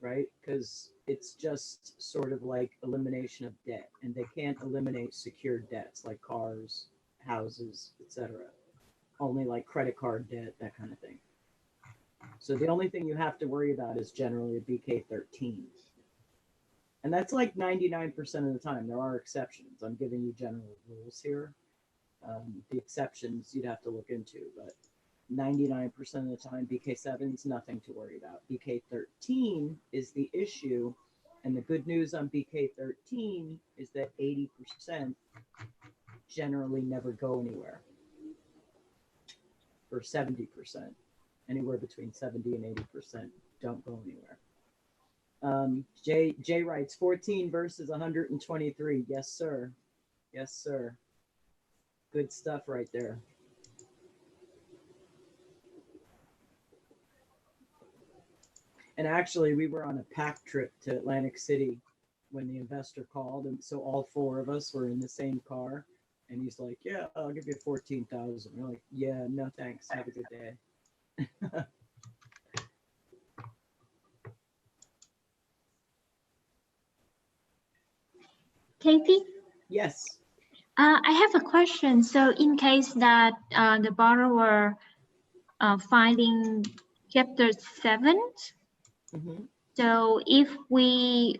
right? Because it's just sort of like elimination of debt, and they can't eliminate secured debts like cars, houses, etc. Only like credit card debt, that kind of thing. So the only thing you have to worry about is generally a BK13. And that's like 99% of the time. There are exceptions. I'm giving you general rules here. The exceptions you'd have to look into, but 99% of the time, BK7 is nothing to worry about. BK13 is the issue. And the good news on BK13 is that 80% generally never go anywhere. Or 70%. Anywhere between 70 and 80% don't go anywhere. Jay writes 14 versus 123. Yes, sir. Yes, sir. Good stuff right there. And actually, we were on a pack trip to Atlantic City when the investor called, and so all four of us were in the same car. And he's like, "Yeah, I'll give you 14,000." We're like, "Yeah, no thanks. Have a good day." Katie? Yes. I have a question. So in case that the borrower filing Chapter 7, Mm-hmm. so if we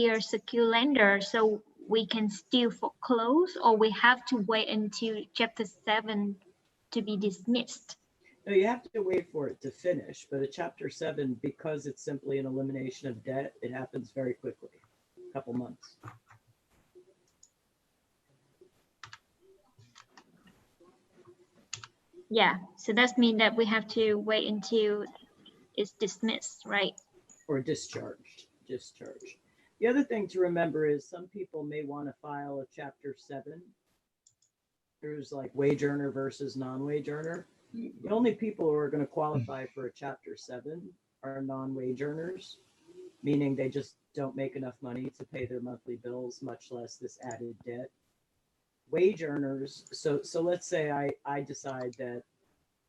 are secure lender, so we can still foreclose, or we have to wait until Chapter 7 to be dismissed? No, you have to wait for it to finish, but a Chapter 7, because it's simply an elimination of debt, it happens very quickly, a couple months. Yeah, so that means that we have to wait until it's dismissed, right? Or discharged. The other thing to remember is some people may want to file a Chapter 7. There's like wage earner versus non-wage earner. The only people who are going to qualify for a Chapter 7 are non-wage earners, meaning they just don't make enough money to pay their monthly bills, much less this added debt. Wage earners, so let's say I decide that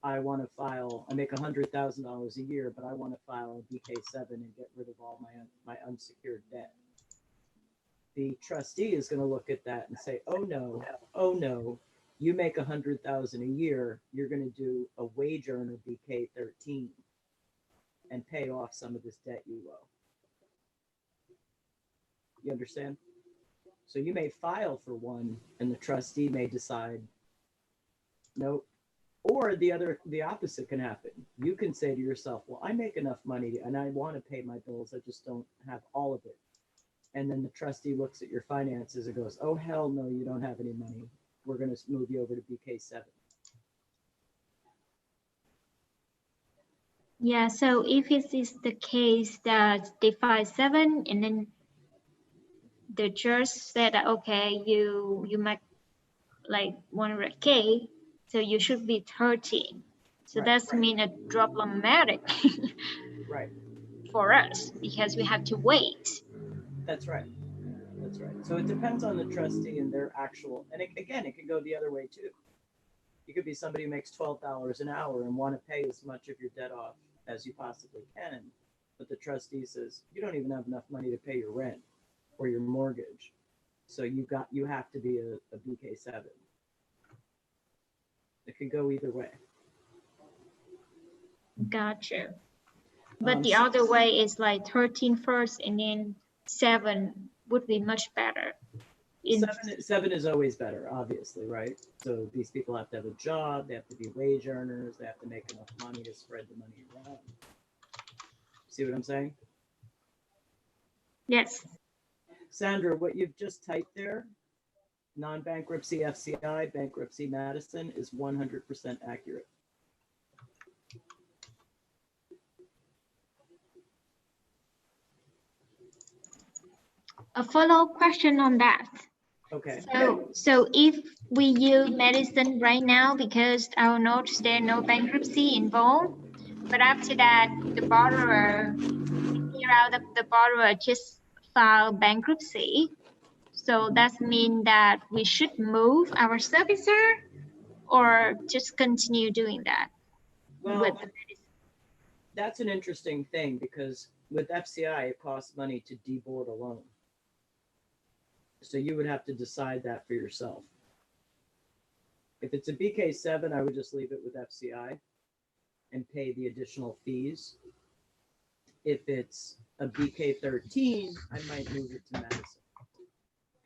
I want to file, I make $100,000 a year, but I want to file a BK7 and get rid of all my unsecured debt. the trustee is going to look at that and say, oh no, you make 100,000 a year, you're going to do a wage earner BK 13 and pay off some of this debt you owe. You understand? So you may file for one and the trustee may decide, nope. Or the opposite can happen. You can say to yourself, well, I make enough money and I want to pay my bills. I just don't have all of it. And then the trustee looks at your finances and goes, oh, hell no, you don't have any money. We're going to move you over to BK7. Yeah, so if it is the case that they file 7 and then the judge said that, okay, you make like 100K, so you should be 13. So Right. that's mean a drop-o-matic Right. for us because we have to wait. That's right. That's right. So it depends on the trustee and their actual, and again, it can go the other way too. You could be somebody who makes $12 an hour and want to pay as much of your debt off as you possibly can. But the trustee says, you don't even have enough money to pay your rent or your mortgage. So you have to be a BK7. It could go either way. Gotcha. But the other way is like 13 first and then 7 would be much better. Seven is always better, obviously, right? So these people have to have a job, they have to be wage earners, they have to make enough money to spread the money around. See what I'm saying? Yes. Sandra, what you've just typed there, non-bankruptcy FCI, bankruptcy Madison, is 100% accurate. A follow-up question on that. Okay. So if we use medicine right now because our notes there no bankruptcy involved, but after that the borrower, clear out the borrower just filed bankruptcy. So that means that we should move our servicer or just continue doing that Well, with the medicine. That's an interesting thing because with FCI, it costs money to deboard a loan. So you would have to decide that for yourself. If it's a BK7, I would just leave it with FCI and pay the additional fees. If it's a BK13, I might move it to Madison.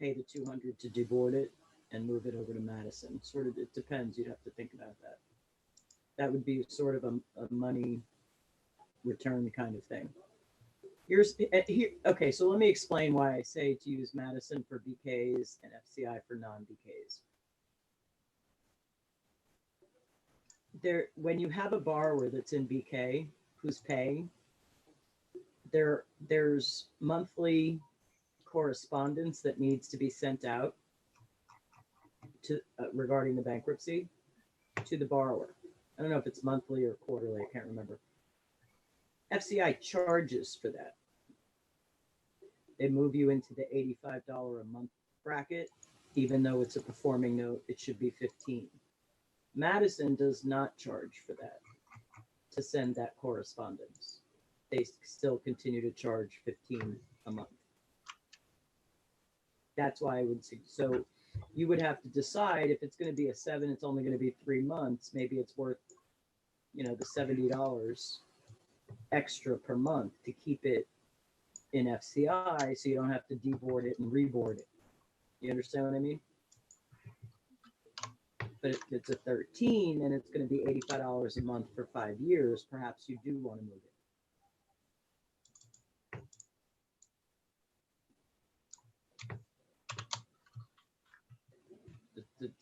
Pay the $200 to deboard it and move it over to Madison. Sort of, it depends. You'd have to think about that. That would be sort of a money return kind of thing. Okay, so let me explain why I say to use Madison for BKs and FCI for non-BKs. When you have a borrower that's in BK who's paying, there's monthly correspondence that needs to be sent out to regarding the bankruptcy to the borrower. I don't know if it's monthly or quarterly, I can't remember. FCI charges for that. They move you into the $85 a month bracket. Even though it's a performing note, it should be $15. Madison does not charge for that, to send that correspondence. They still continue to charge $15 a month. That's why I would say, so you would have to decide if it's going to be a 7, it's only going to be 3 months. Maybe it's worth, the $70 extra per month to keep it in FCI so you don't have to deboard it and reboard it. You understand what I mean? But if it's a 13 and it's going to be $85 a month for 5 years, perhaps you do want to move it.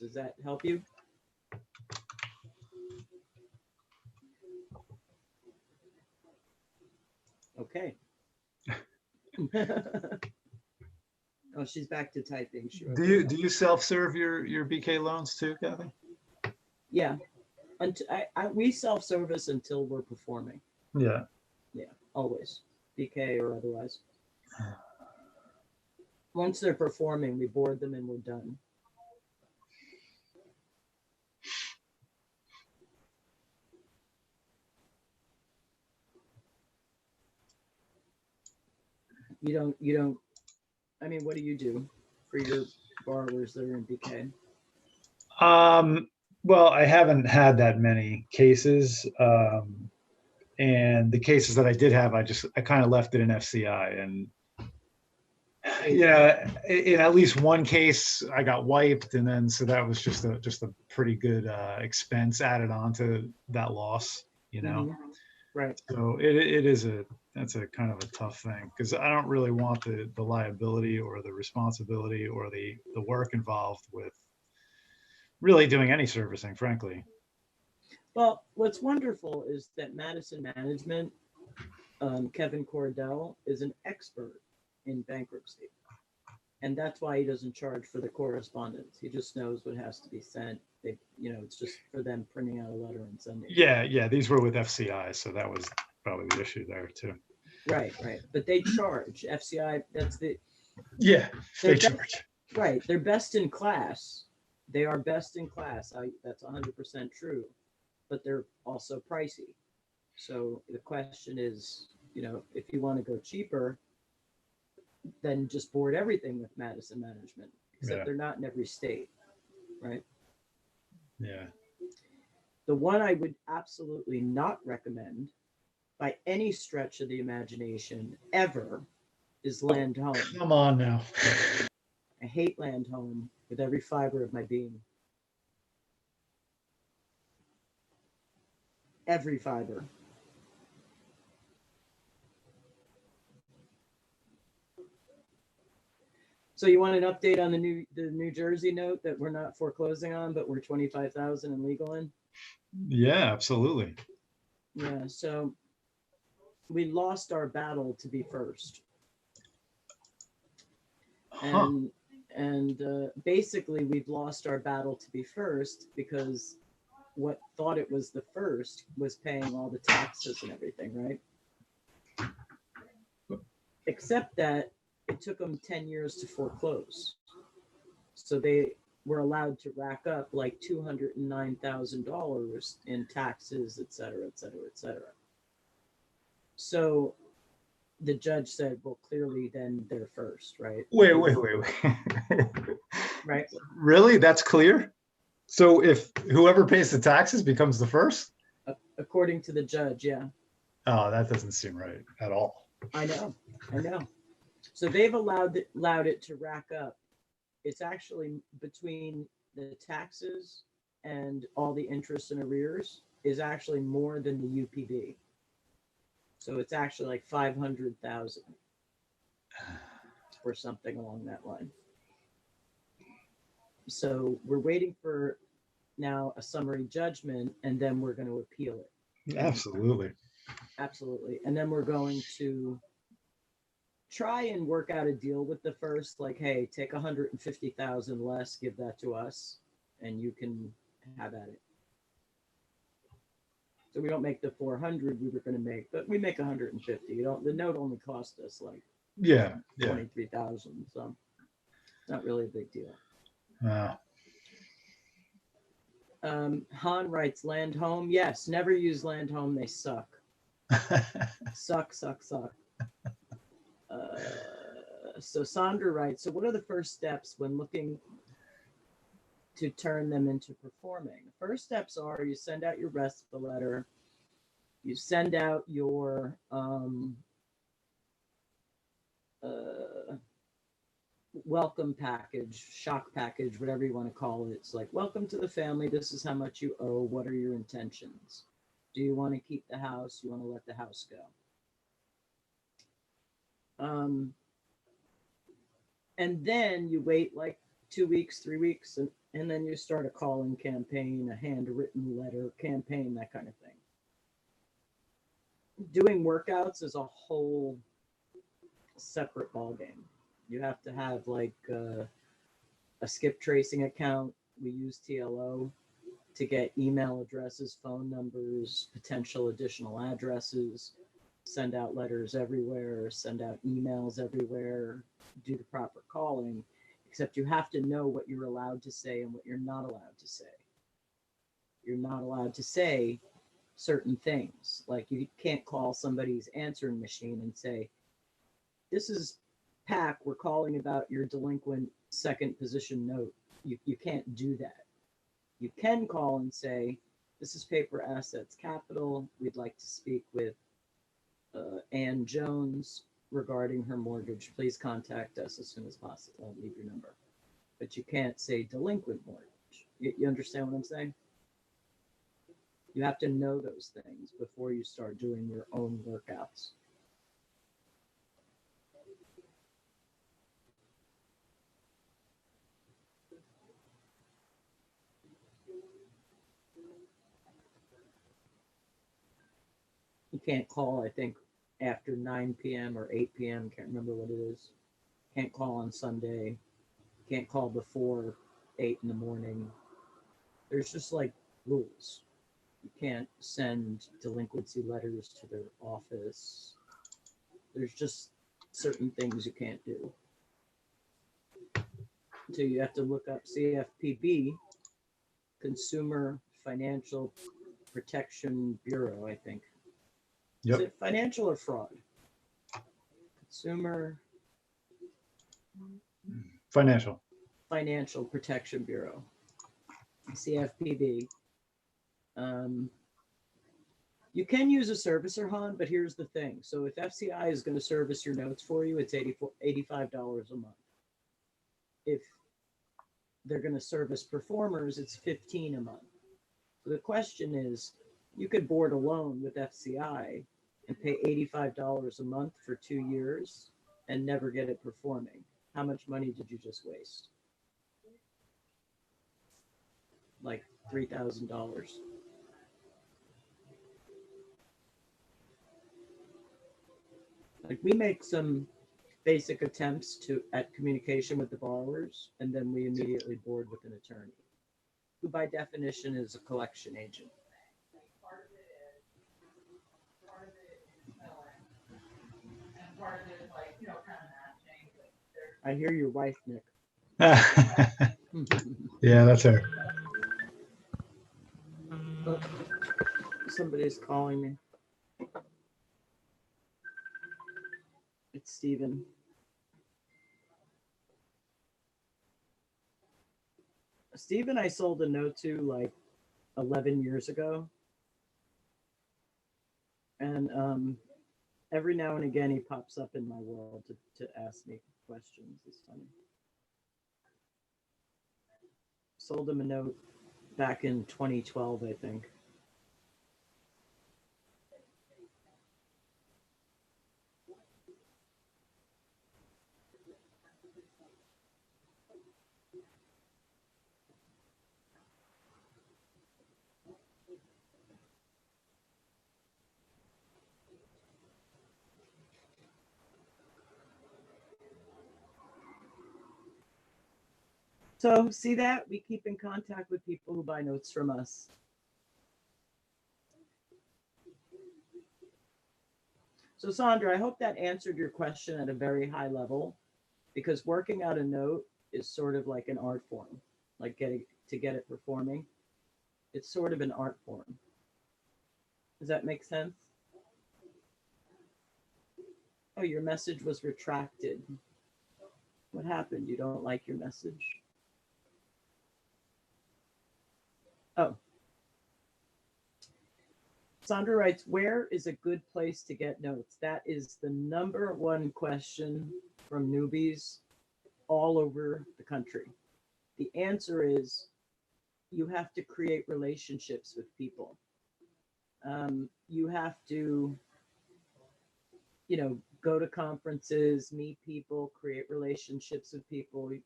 Does that help you? Okay. Oh, she's back to typing. Sure. Do you self-serve your BK loans too, Kathy? Yeah. We self-service until we're performing. Yeah. Yeah, always. BK or otherwise. Once they're performing, we board them and we're done. You don't I mean, what do you do for your borrowers that are in BK? Well, I haven't had that many cases. And the cases that I did have, I kind of left it in FCI. And, in at least one case, I got wiped. And then, so that was just a pretty good expense added on to that loss, Mhm. Right. So that's a kind of a tough thing because I don't really want the liability or the responsibility or the work involved with really doing any servicing, frankly. Well, what's wonderful is that Madison Management, Kevin Cordell, is an expert in bankruptcy. And that's why he doesn't charge for the correspondence. He just knows what has to be sent. It's just for them printing out a letter and sending it. Yeah. These were with FCI, so that was probably the issue there too. Right. But they charge FCI. Yeah, they They're charge. right. They're best in class. They are best in class. That's 100% true. But they're also pricey. So the question is, if you want to go cheaper, then just board everything with Madison Management, except they're not in every state, right? Yeah. The one I would absolutely not recommend by any stretch of the imagination ever is Land Home. Come on now. I hate Land Home with every fiber of my being. Every fiber. So you want an update on the New Jersey note that we're not foreclosing on, but we're 25,000 in legal in? Yeah, absolutely. Yeah, so we lost our battle to be first. Huh. And basically we've lost our battle to be first because what thought it was the first was paying all the taxes and everything, right? Except that it took them 10 years to foreclose. So they were allowed to rack up like $209,000 in taxes, et cetera, et cetera, et cetera. So the judge said, well, clearly then they're first, right? Wait. Right. Really? That's clear? So if whoever pays the taxes becomes the first? According to the judge, yeah. Oh, that doesn't seem right at all. I know. So they've allowed it to rack up. It's actually between the taxes and all the interest and arrears is actually more than the UPB. So it's actually like 500,000 or something along that line. So we're waiting for now a summary judgment, and then we're going to appeal it. Absolutely. And then we're going to try and work out a deal with the first, like, hey, take 150,000 less, give that to us, and you can have at it. So we don't make the 400 we were going to make, but we make 150. The note only cost us like 23,000, so not really a big deal. Han writes, Land Home. Yes, never use Land Home. They suck. suck. So Sandra writes, so what are the first steps when looking to turn them into performing? The first steps are you send out your RESPA letter, you send out your welcome package, shock package, whatever you want to call it. It's like, welcome to the family. This is how much you owe. What are your intentions? Do you want to keep the house? You want to let the house go? And then you wait like 2 weeks, 3 weeks, and then you start a calling campaign, a handwritten letter campaign, that kind of thing. Doing workouts is a whole separate ballgame. You have to have like a skip tracing account. We use TLO to get email addresses, phone numbers, potential additional addresses, send out letters everywhere, send out emails everywhere, do the proper calling, except you have to know what you're allowed to say and what you're not allowed to say. You're not allowed to say certain things. Like you can't call somebody's answering machine and say, this is Pack, we're calling about your delinquent second position note. You can't do that. You can call and say, this is Paper Assets Capital. We'd like to speak with Ann Jones regarding her mortgage. Please contact us as soon as possible. I'll leave your number. But you can't say delinquent mortgage. You understand what I'm saying? You have to know those things before you start doing your own workouts. You can't call, I think, after 9 p.m. or 8 p.m. Can't remember what it is. Can't call on Sunday. Can't call before 8 in the morning. There's just like rules. You can't send delinquency letters to their office. There's just certain things you can't do. So you have to look up CFPB, Consumer Financial Protection Bureau, I think. Yep. Is it financial or fraud? Consumer Financial. Protection Bureau, CFPB. You can use a servicer, Han, but here's the thing. So if FCI is going to service your notes for you, it's $85 a month. If they're going to service performers, it's $15 a month. So the question is, you could board a loan with FCI and pay $85 a month for 2 years and never get it performing. How much money did you just waste? Like $3,000. Like we make some basic attempts at communication with the borrowers, and then we immediately board with an attorney, who by definition is a collection agent. I hear your wife, Nick. Yeah, that's her. Oh, somebody's calling me. It's Steven. Steven, I sold a note to like 11 years ago. And every now and again, he pops up in my world to ask me questions. It's funny. Sold him a note back in 2012, I think. So see that? We keep in contact with people who buy notes from us. So Sandra, I hope that answered your question at a very high level, because working out a note is sort of like an art form, like get it performing. It's sort of an art form. Does that make sense? Oh, your message was retracted. What happened? You don't like your message? Oh. Sandra writes, where is a good place to get notes? That is the #1 question from newbies all over the country. The answer is you have to create relationships with people. You have to, go to conferences, meet people, create relationships with people. You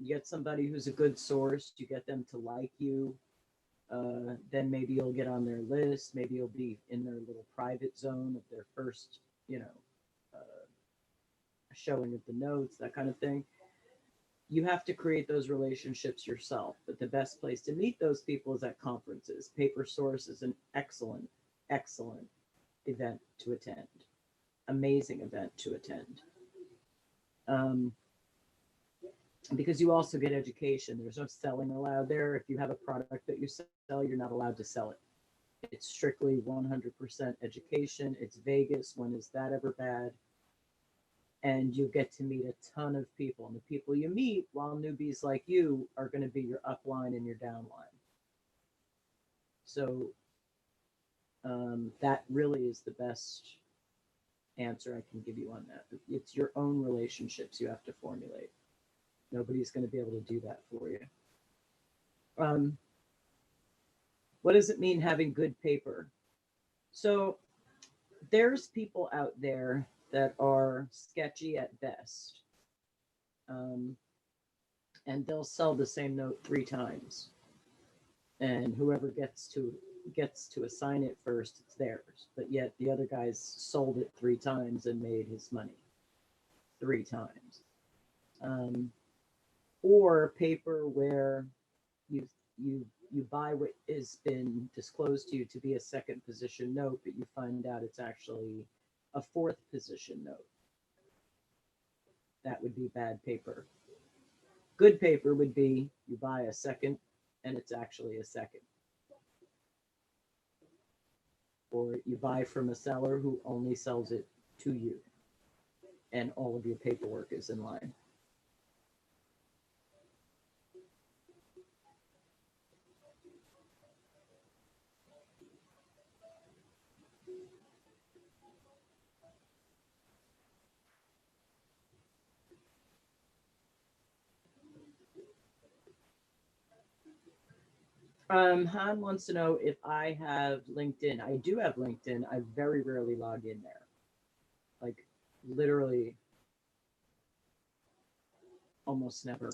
get somebody who's a good source, you get them to like you. Then maybe you'll get on their list. Maybe you'll be in their little private zone of their first, showing of the notes, that kind of thing. You have to create those relationships yourself. But the best place to meet those people is at conferences. Paper Source is an excellent, excellent event to attend. Amazing event to attend. Because you also get education. There's no selling allowed there. If you have a product that you sell, you're not allowed to sell it. It's strictly 100% education. It's Vegas. When is that ever bad? and you get to meet a ton of people. And the people you meet while newbies like you are going to be your upline and your downline. So that really is the best answer I can give you on that. It's your own relationships you have to formulate. Nobody's going to be able to do that for you. What does it mean having good paper? So there's people out there that are sketchy at best. And they'll sell the same note 3 times. And whoever gets to assign it first, it's theirs. But yet the other guys sold it 3 times and made his money 3 times. Or paper where you buy what has been disclosed to you to be a second position note, but you find out it's actually a 4th position note. That would be bad paper. Good paper would be you buy a second and it's actually a second. Or you buy from a seller who only sells it to you and all of your paperwork is in line. Han wants to know if I have LinkedIn. I do have LinkedIn. I very rarely log in there. Like literally almost never.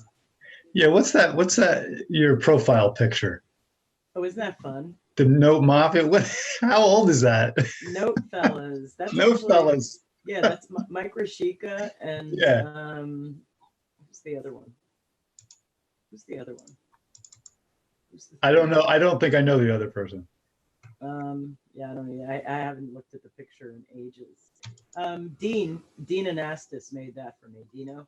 Yeah, what's that? Your profile picture? Oh, isn't that fun? The Note Mafia. What? How old is that? Note fellas. That's Note actually, fellas. yeah, that's Mike Rashika and Yeah. who's the other one? Who's the other one? I don't know. I don't think I know the other person. Yeah, I don't know. I haven't looked at the picture in ages. Dean Anastas made that for me. Do you know?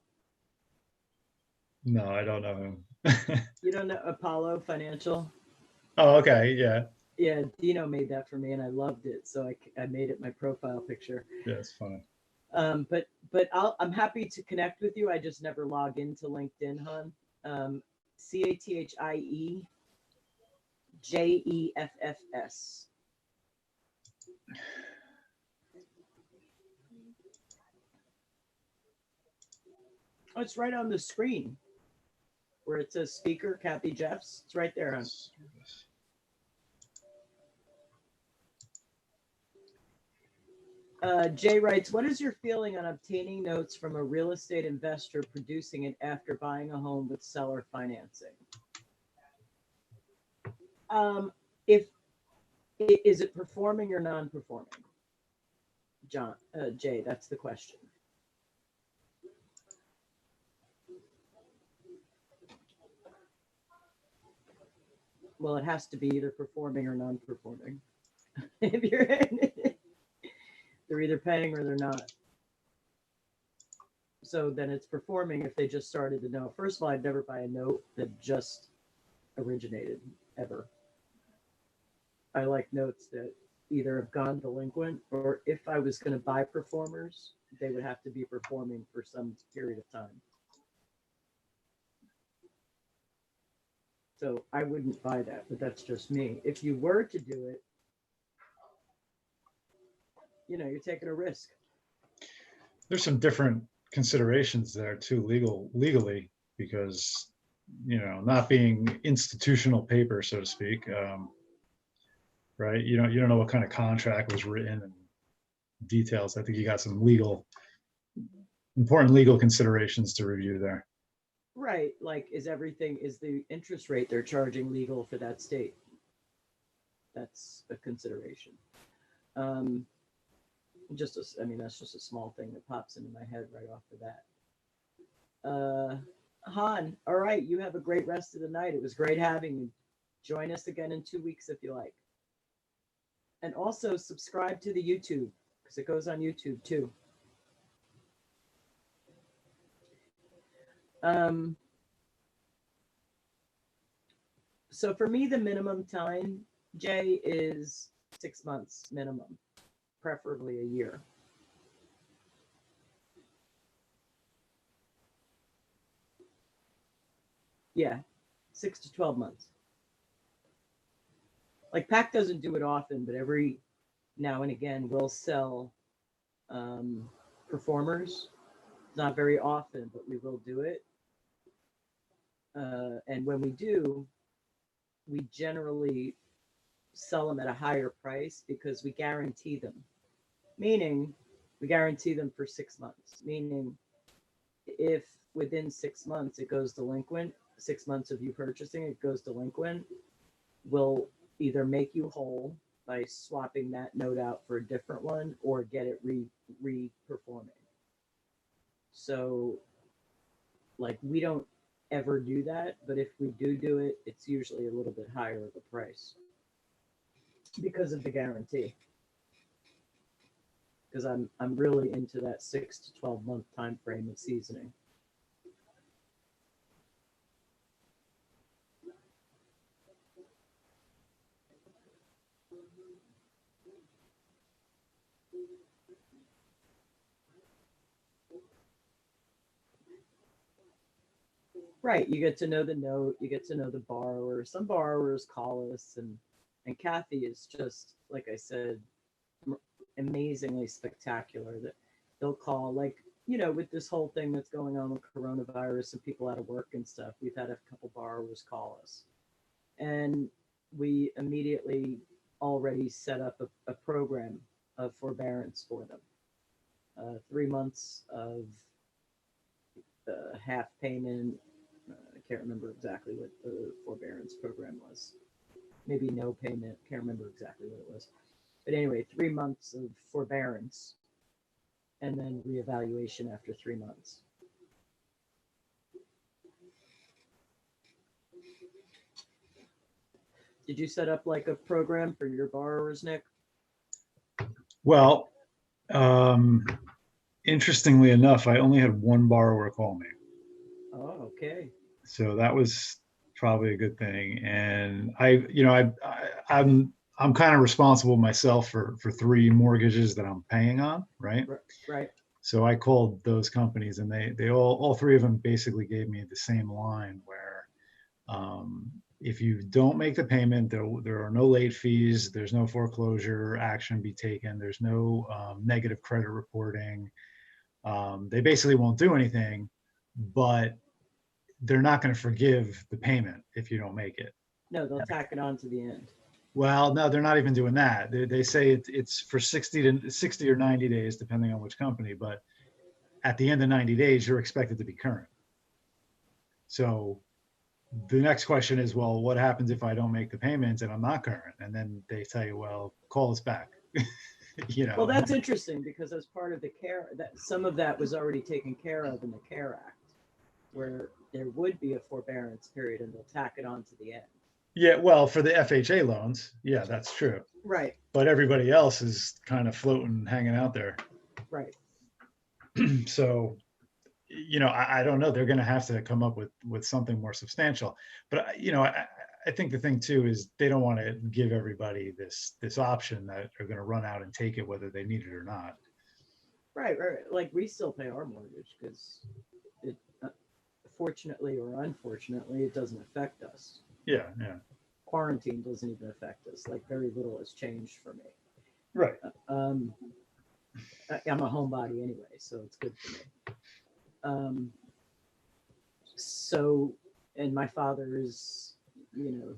No, I don't know him. You don't know Apollo Financial? Oh, okay. Yeah. Yeah, Dino made that for me, and I loved it, so I made it my profile picture. Yeah, it's funny. But I'm happy to connect with you. I just never log into LinkedIn, hon. CATHIEJEFFS. Oh, it's right on the screen where it says speaker, Kathy Jeffs. It's right there, hon. Jay writes, what is your feeling on obtaining notes from a real estate investor producing it after buying a home with seller financing? Is it performing or non-performing? Jay, that's the question. Well, it has to be either performing or non-performing. If you're they're either paying or they're not. So then it's performing if they just started the note. First of all, I'd never buy a note that just originated ever. I like notes that either have gone delinquent or if I was going to buy performers, they would have to be performing for some period of time. So I wouldn't buy that, but that's just me. If you were to do it, you're taking a risk. There's some different considerations there too, legally, because not being institutional paper, so to speak, right? You don't know what kind of contract was written and details. I think you got some important legal considerations to review there. Right, like is the interest rate they're charging legal for that state? That's a consideration. That's just a small thing that pops into my head right off the bat. Han, all right, you have a great rest of the night. It was great having you. Join us again in 2 weeks if you like. And also subscribe to the YouTube because it goes on YouTube too. So for me, the minimum time, Jay, is 6 months minimum, preferably a year. Yeah, 6 to 12 months. Like PAC doesn't do it often, but every now and again we'll sell performers. Not very often, but we will do it. And when we do, we generally sell them at a higher price because we guarantee them. Meaning, we guarantee them for 6 months. Meaning, if within 6 months it goes delinquent, 6 months of you purchasing it goes delinquent, we'll either make you whole by swapping that note out for a different one or get it re-performing. So, like, we don't ever do that, but if we do it, it's usually a little bit higher of a price because of the guarantee. Because I'm really into that 6 to 12 month time frame of seasoning. Right, you get to know the note, you get to know the borrower. Some borrowers call us, and Kathy is just, like I said, amazingly spectacular. That they'll call, like, with this whole thing that's going on with coronavirus and people out of work and stuff. We've had a couple borrowers call us, and we immediately already set up a program of forbearance for them. 3 months of half payment. I can't remember exactly what the forbearance program was. Maybe no payment. Can't remember exactly what it was. But anyway, 3 months of forbearance and then reevaluation after 3 months. Did you set up like a program for your borrowers, Nick? Well, interestingly enough, I only had one borrower call me. Oh, okay. So that was probably a good thing. And I'm kind of responsible myself for 3 mortgages that I'm paying on, right? Right. So I called those companies, and they all three of them basically gave me the same line where if you don't make the payment, there are no late fees, there's no foreclosure action be taken, there's no negative credit reporting. They basically won't do anything, but they're not going to forgive the payment if you don't make it. No, they'll tack it on to the end. Well, no, they're not even doing that. They say it's for 60 or 90 days, depending on which company. But at the end of 90 days, you're expected to be current. So the next question is, well, what happens if I don't make the payments and I'm not current? And then they tell you, well, call us back. Well, that's interesting because as part of the care, that some of that was already taken care of in the CARE Act, where there would be a forbearance period and they'll tack it on to the end. Yeah, well, for the FHA loans, yeah, that's true. Right. But everybody else is kind of floating, hanging out there. Right. So, I don't know. They're going to have to come up with something more substantial. But I think the thing too is they don't want to give everybody this option that they're going to run out and take it whether they need it or not. Right. Like we still pay our mortgage because it, fortunately or unfortunately, it doesn't affect us. Yeah. Quarantine doesn't even affect us. Like very little has changed for me. Right. I'm a homebody anyway, so it's good for me. So, and my father is,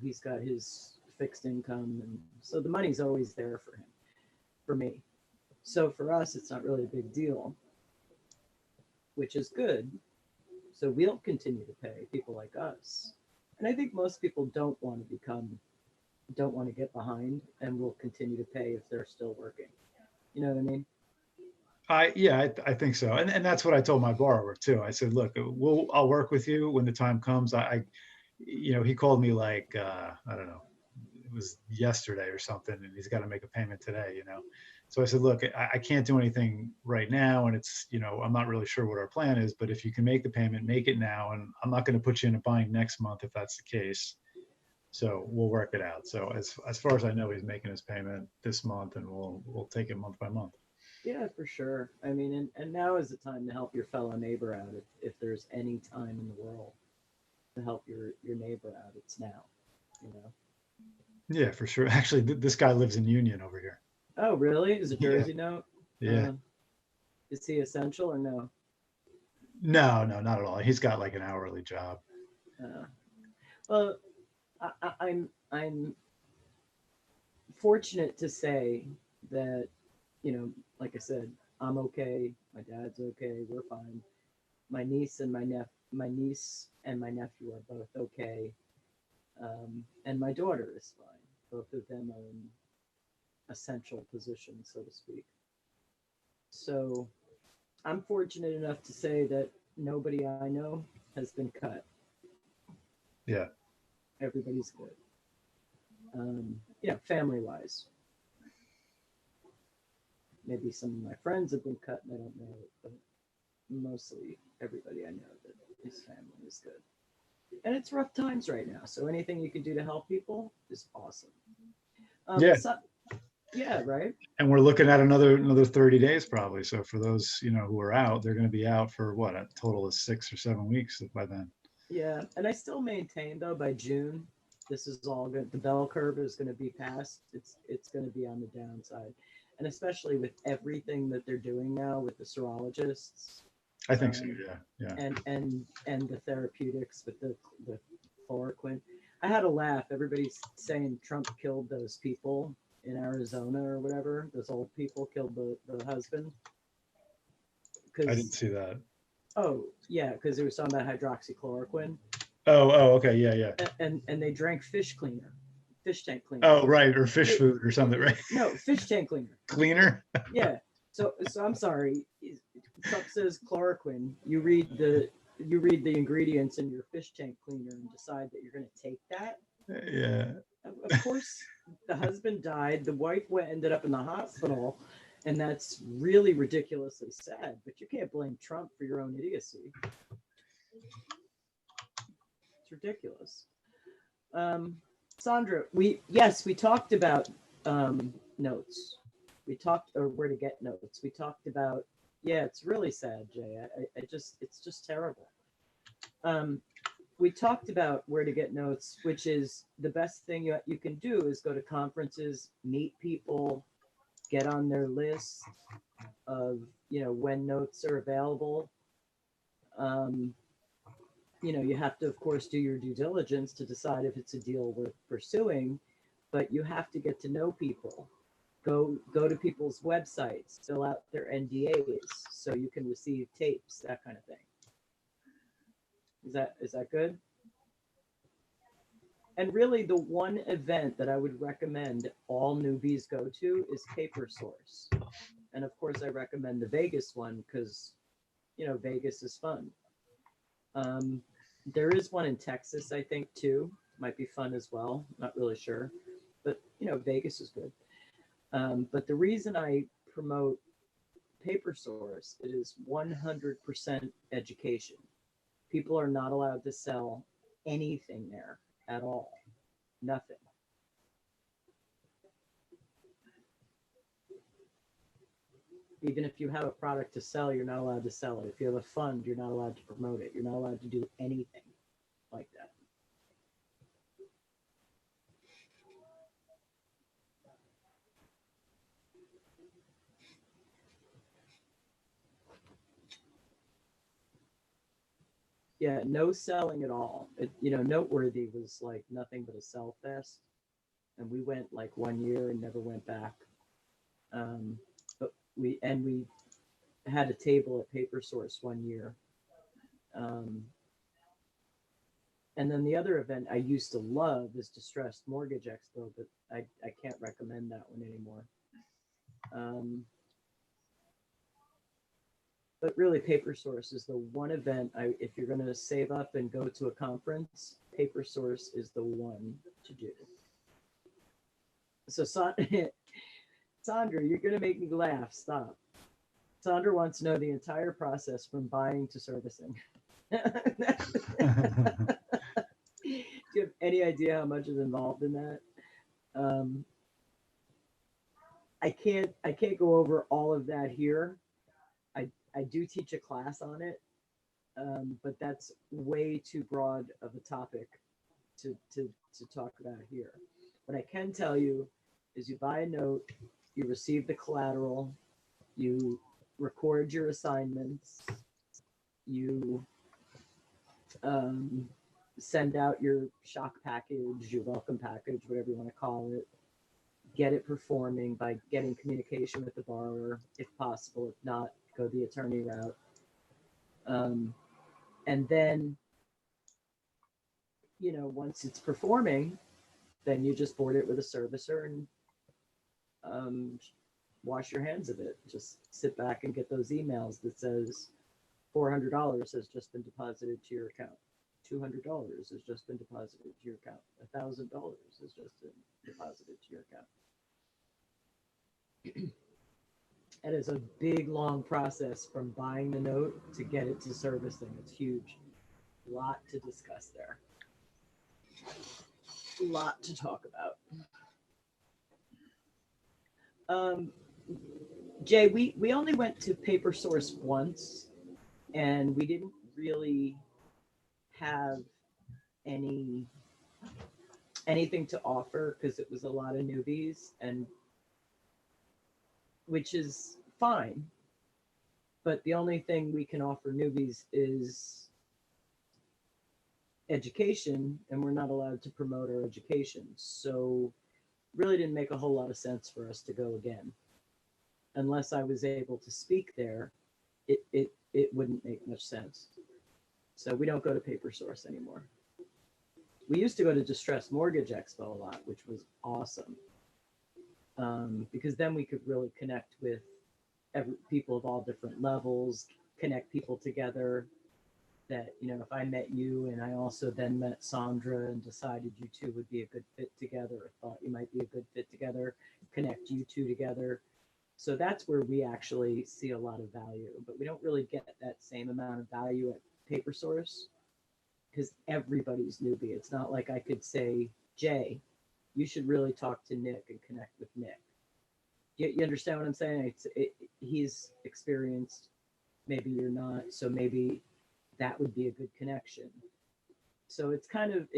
he's got his fixed income, and so the money's always there for him, for me. So for us, it's not really a big deal, which is good. So we'll continue to pay people like us. And I think most people don't want to get behind and will continue to pay if they're still working. You know what I mean? I think so. And that's what I told my borrower too. I said, look, I'll work with you when the time comes. He called me like, I don't know, it was yesterday or something, and he's got to make a payment today, So I said, look, I can't do anything right now. And it's, I'm not really sure what our plan is, but if you can make the payment, make it now. And I'm not going to put you in a bind next month if that's the case. So we'll work it out. So as far as I know, he's making his payment this month, and we'll take it month by month. Yeah, for sure. I mean, and now is the time to help your fellow neighbor out if there's any time in the world. to help your neighbor out, it's now, you know. Yeah, for sure. Actually, this guy lives in Union over here. Oh, really? Is a Yeah. Jersey note? Yeah. Is he essential or no? No, no, not at all. He's got like an hourly job. Uh, well, I'm fortunate to say that, you know, like I said, I'm okay. My dad's okay. We're fine. My niece and my nephew are both okay, and my daughter is fine. Both of them are in essential positions, so to speak. So I'm fortunate enough to say that nobody I know has been cut. Yeah. Everybody's good. Yeah, family wise. Maybe some of my friends have been cut and I don't know it, but mostly everybody I know that his family is good. And it's rough times right now. So anything you can do to help people is awesome. Yeah. So, yeah, right. And we're looking at another 30 days probably. So for those, who are out, they're going to be out for what, a total of 6 or 7 weeks by then. Yeah. And I still maintain though by June, this is all good. The bell curve is going to be passed. It's going to be on the downside. And especially with everything that they're doing now with the serologists, I think so. Yeah. Yeah. and the therapeutics with the chloroquine. I had a laugh. Everybody's saying Trump killed those people in Arizona or whatever. Those old people killed the husband. I didn't Because see that. oh yeah, because they were talking about hydroxychloroquine, Oh, okay. Yeah. Yeah. and they drank fish cleaner, fish tank cleaner. Oh, right. Or fish It- food or something, right? No, fish tank cleaner. Cleaner. Yeah. So I'm sorry. Trump says chloroquine. You read the ingredients in your fish tank cleaner and decide that you're going to take that. Yeah. Of course, the husband died. The wife ended up in the hospital, and that's really ridiculously sad. But you can't blame Trump for your own idiocy. It's ridiculous. Um, Sandra, we talked about notes. We talked or where to get notes. We talked about yeah, it's really sad, Jay. It's just terrible. Um, we talked about where to get notes, which is the best thing you can do is go to conferences, meet people, get on their list of when notes are available. Um, you have to of course do your due diligence to decide if it's a deal worth pursuing, but you have to get to know people. Go to people's websites, fill out their NDAs so you can receive tapes, that kind of thing. Is that good? And really, the one event that I would recommend all newbies go to is Paper Source. And of course, I recommend the Vegas one because, Vegas is fun. There is one in Texas, I think, too. Might be fun as well. Not really sure. But, Vegas is good. But the reason I promote Paper Source, it is 100% education. People are not allowed to sell anything there at all. Nothing. Even if you have a product to sell, you're not allowed to sell it. If you have a fund, you're not allowed to promote it. You're not allowed to do anything like that. Yeah, no selling at all. Noteworthy was like nothing but a sell fest, and we went like 1 year and never went back. But we had a table at Paper Source 1 year. Um, and then the other event I used to love is Distressed Mortgage Expo, but I can't recommend that one anymore. But really, Paper Source is the one event if you're going to save up and go to a conference, Paper Source is the one to do. So Sandra, you're going to make me laugh. Stop. Sandra wants to know the entire process from buying to servicing. Do you have any idea how much is involved in that? I can't go over all of that here. I do teach a class on it, But that's way too broad of a topic to talk about here. What I can tell you is you buy a note, you receive the collateral, you record your assignments, you send out your shock package, your welcome package, whatever you want to call it, get it performing by getting communication with the borrower, if possible. If not, go the attorney route. And then, once it's performing, then you just board it with a servicer and wash your hands of it. Just sit back and get those emails that says $400 has just been deposited to your account. $200 has just been deposited to your account. $1,000 has just been deposited to your account. It is a big, long process from buying the note to get it to servicing. It's huge. A lot to discuss there. A lot to talk about. Jay, we only went to Paper Source once, and we didn't really have anything to offer because it was a lot of newbies, and which is fine. But the only thing we can offer newbies is education, and we're not allowed to promote our education. So really didn't make a whole lot of sense for us to go again. Unless I was able to speak there, it wouldn't make much sense. So we don't go to Paper Source anymore. We used to go to Distressed Mortgage Expo a lot, which was awesome. Because then we could really connect with people of all different levels, connect people together. That, if I met you and I also then met Sandra and decided you two would be a good fit together, or thought you might be a good fit together, connect you two together. So that's where we actually see a lot of value, but we don't really get that same amount of value at Paper Source because everybody's newbie. It's not like I could say, Jay, you should really talk to Nick and connect with Nick. You understand what I'm saying? He's experienced, maybe you're not, so maybe that would be a good connection. So it's kind of,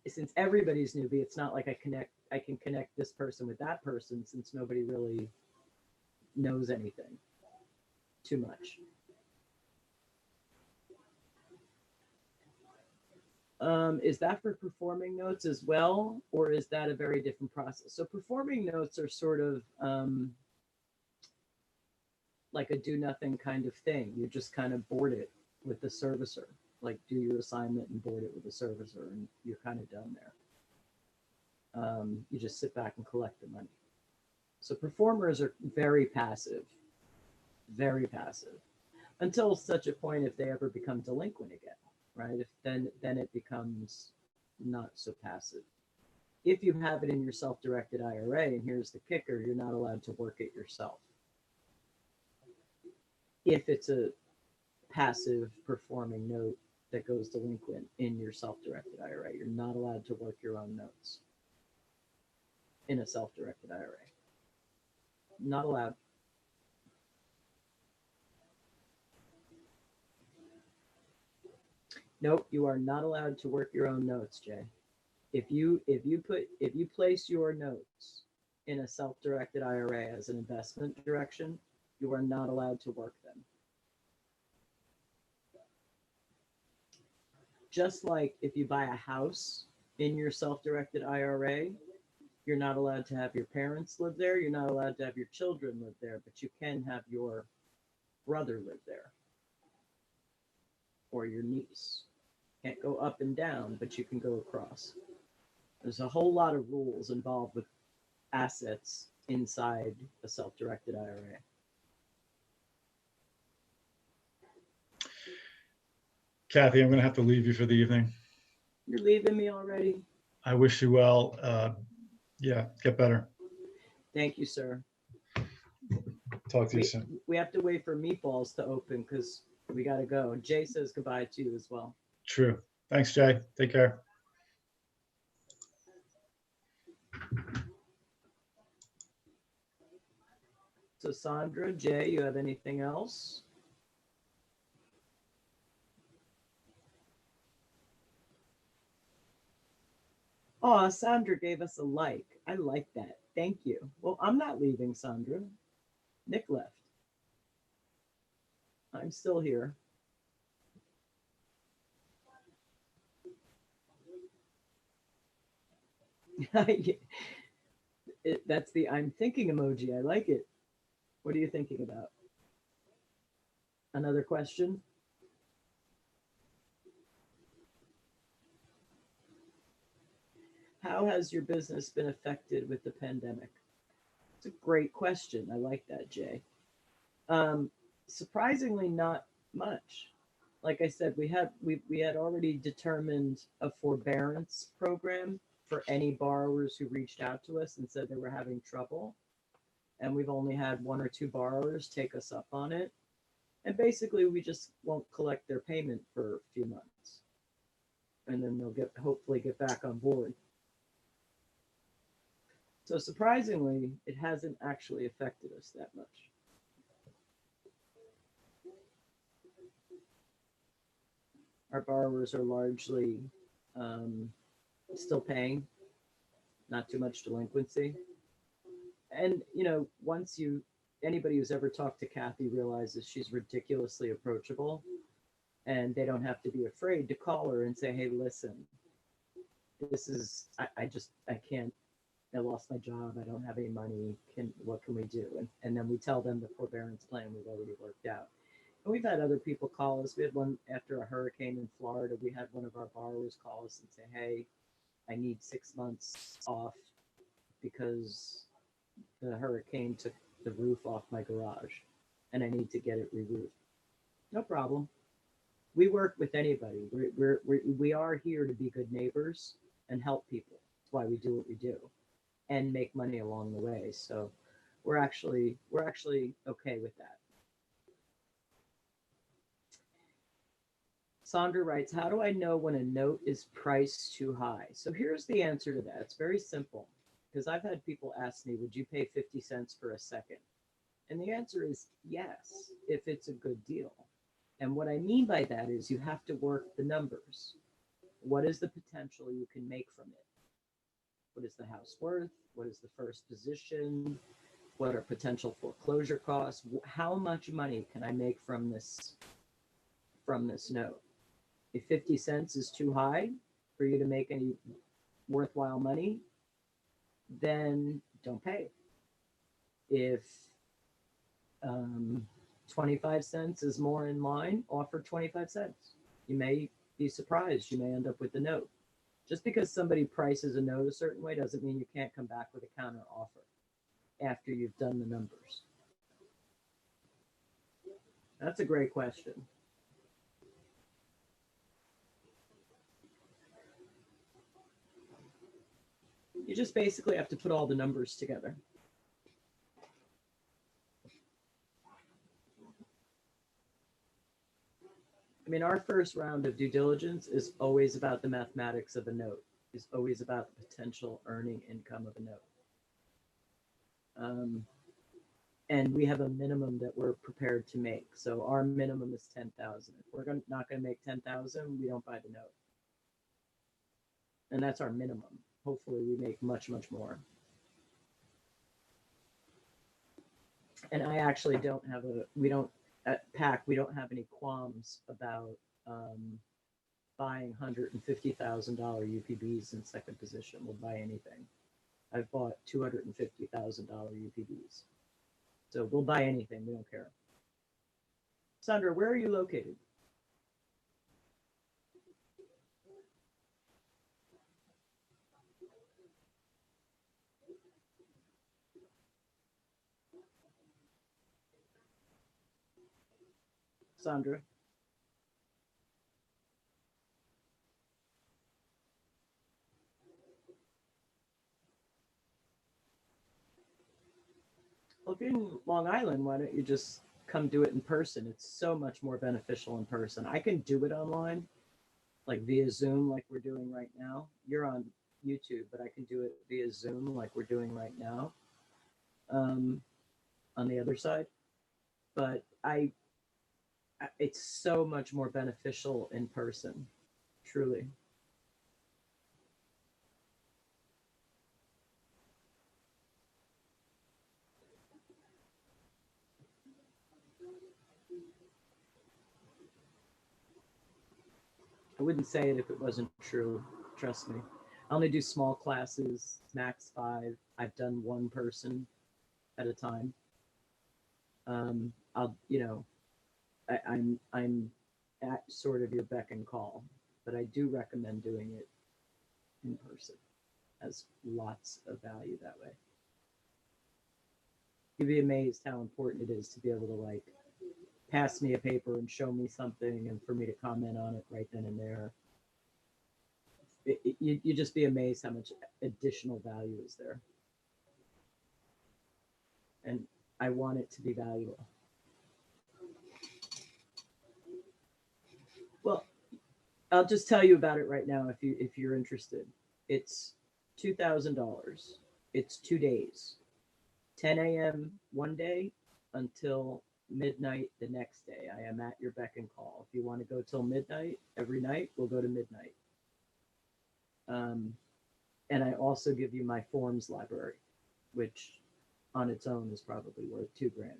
since everybody's newbie, it's not like I can connect this person with that person since nobody really knows anything too much. Is that for performing notes as well, or is that a very different process? So performing notes are sort of like a do nothing kind of thing. You just kind of board it with the servicer, like do your assignment and board it with the servicer, and you're kind of done there. You just sit back and collect the money. So performers are very passive, until such a point if they ever become delinquent again. Right? If then it becomes not so passive. If you have it in your self-directed IRA, and here's the kicker, you're not allowed to work it yourself. If it's a passive performing note that goes delinquent in your self-directed IRA, you're not allowed to work your own notes in a self-directed IRA. Not allowed. Nope, you are not allowed to work your own notes, Jay. If you place your notes in a self-directed IRA as an investment direction, you are not allowed to work them. Just like if you buy a house in your self-directed IRA, you're not allowed to have your parents live there, you're not allowed to have your children live there, but you can have your brother live there or your niece. Can't go up and down, but you can go across. There's a whole lot of rules involved with assets inside a self-directed IRA. Kathy, I'm going to have to leave you for the evening. You're leaving me already? I wish you well. Yeah, get better. Thank you, sir. Talk to you soon. We have to wait for meatballs to open because we got to go. Jay says goodbye to you as well. True. Thanks, Jay. Take care. So Sandra, Jay, you have anything else? Oh, Sandra gave us a like. I like that. Thank you. Well, I'm not leaving, Sandra. Nick left. I'm still here. That's the I'm thinking emoji. I like it. What are you thinking about? Another question? How has your business been affected with the pandemic? It's a great question. I like that, Jay. Um, Surprisingly, not much. Like I said, we had already determined a forbearance program for any borrowers who reached out to us and said they were having trouble. And we've only had one or two borrowers take us up on it. And basically, we just won't collect their payment for a few months. And then they'll hopefully get back on board. So surprisingly, it hasn't actually affected us that much. Our borrowers are largely still paying, not too much delinquency. And, anybody who's ever talked to Kathy realizes she's ridiculously approachable, and they don't have to be afraid to call her and say, hey, listen, I can't, I lost my job. I don't have any money. What can we do? And then we tell them the forbearance plan we've already worked out. And we've had other people call us. We had one after a hurricane in Florida. We had one of our borrowers call us and say, hey, I need 6 months off because the hurricane took the roof off my garage and I need to get it re-roofed. No problem. We work with anybody. We are here to be good neighbors and help people. That's why we do what we do and make money along the way. So we're actually okay with that. Sandra writes, how do I know when a note is priced too high? So here's the answer to that. It's very simple, because I've had people ask me, would you pay 50 cents for a second? And the answer is yes, if it's a good deal. And what I mean by that is you have to work the numbers. What is the potential you can make from it? What is the house worth? What is the first position? What are potential foreclosure costs? How much money can I make from this note? If 50 cents is too high for you to make any worthwhile money, then don't pay. If 25 cents is more in line, offer 25 cents. You may be surprised. You may end up with the note. Just because somebody prices a note a certain way doesn't mean you can't come back with a counter offer after you've done the numbers. That's a great question. You just basically have to put all the numbers together. I mean, our first round of due diligence is always about the mathematics of a note, is always about the potential earning income of a note. And we have a minimum that we're prepared to make. So our minimum is 10,000. If we're not going to make 10,000, we don't buy the note. And that's our minimum. Hopefully we make much, much more. And I actually don't have at PAC, we don't have any qualms about buying $150,000 UPBs in second position. We'll buy anything. I've bought $250,000 UPBs. So we'll buy anything. We don't care. Sandra, where are you located? Sandra? Well, if you're in Long Island, why don't you just come do it in person? It's so much more beneficial in person. I can do it online, like via Zoom, like we're doing right now. You're on YouTube, but I can do it via Zoom, like we're doing right now, on the other side. But it's so much more beneficial in person, truly. I wouldn't say it if it wasn't true. Trust me. I only do small classes, max 5. I've done one person at a time. I'll, you know, I'm at sort of your beck and call, but I do recommend doing it in person. Has lots of value that way. You'd be amazed how important it is to be able to like pass me a paper and show me something and for me to comment on it right then and there. You just be amazed how much additional value is there. And I want it to be valuable. Well, I'll just tell you about it right now if you're interested. It's $2,000. It's 2 days. 10 a.m. one day until midnight the next day. I am at your beck and call. If you want to go till midnight every night, we'll go to midnight. And I also give you my forms library, which on its own is probably worth $2,000.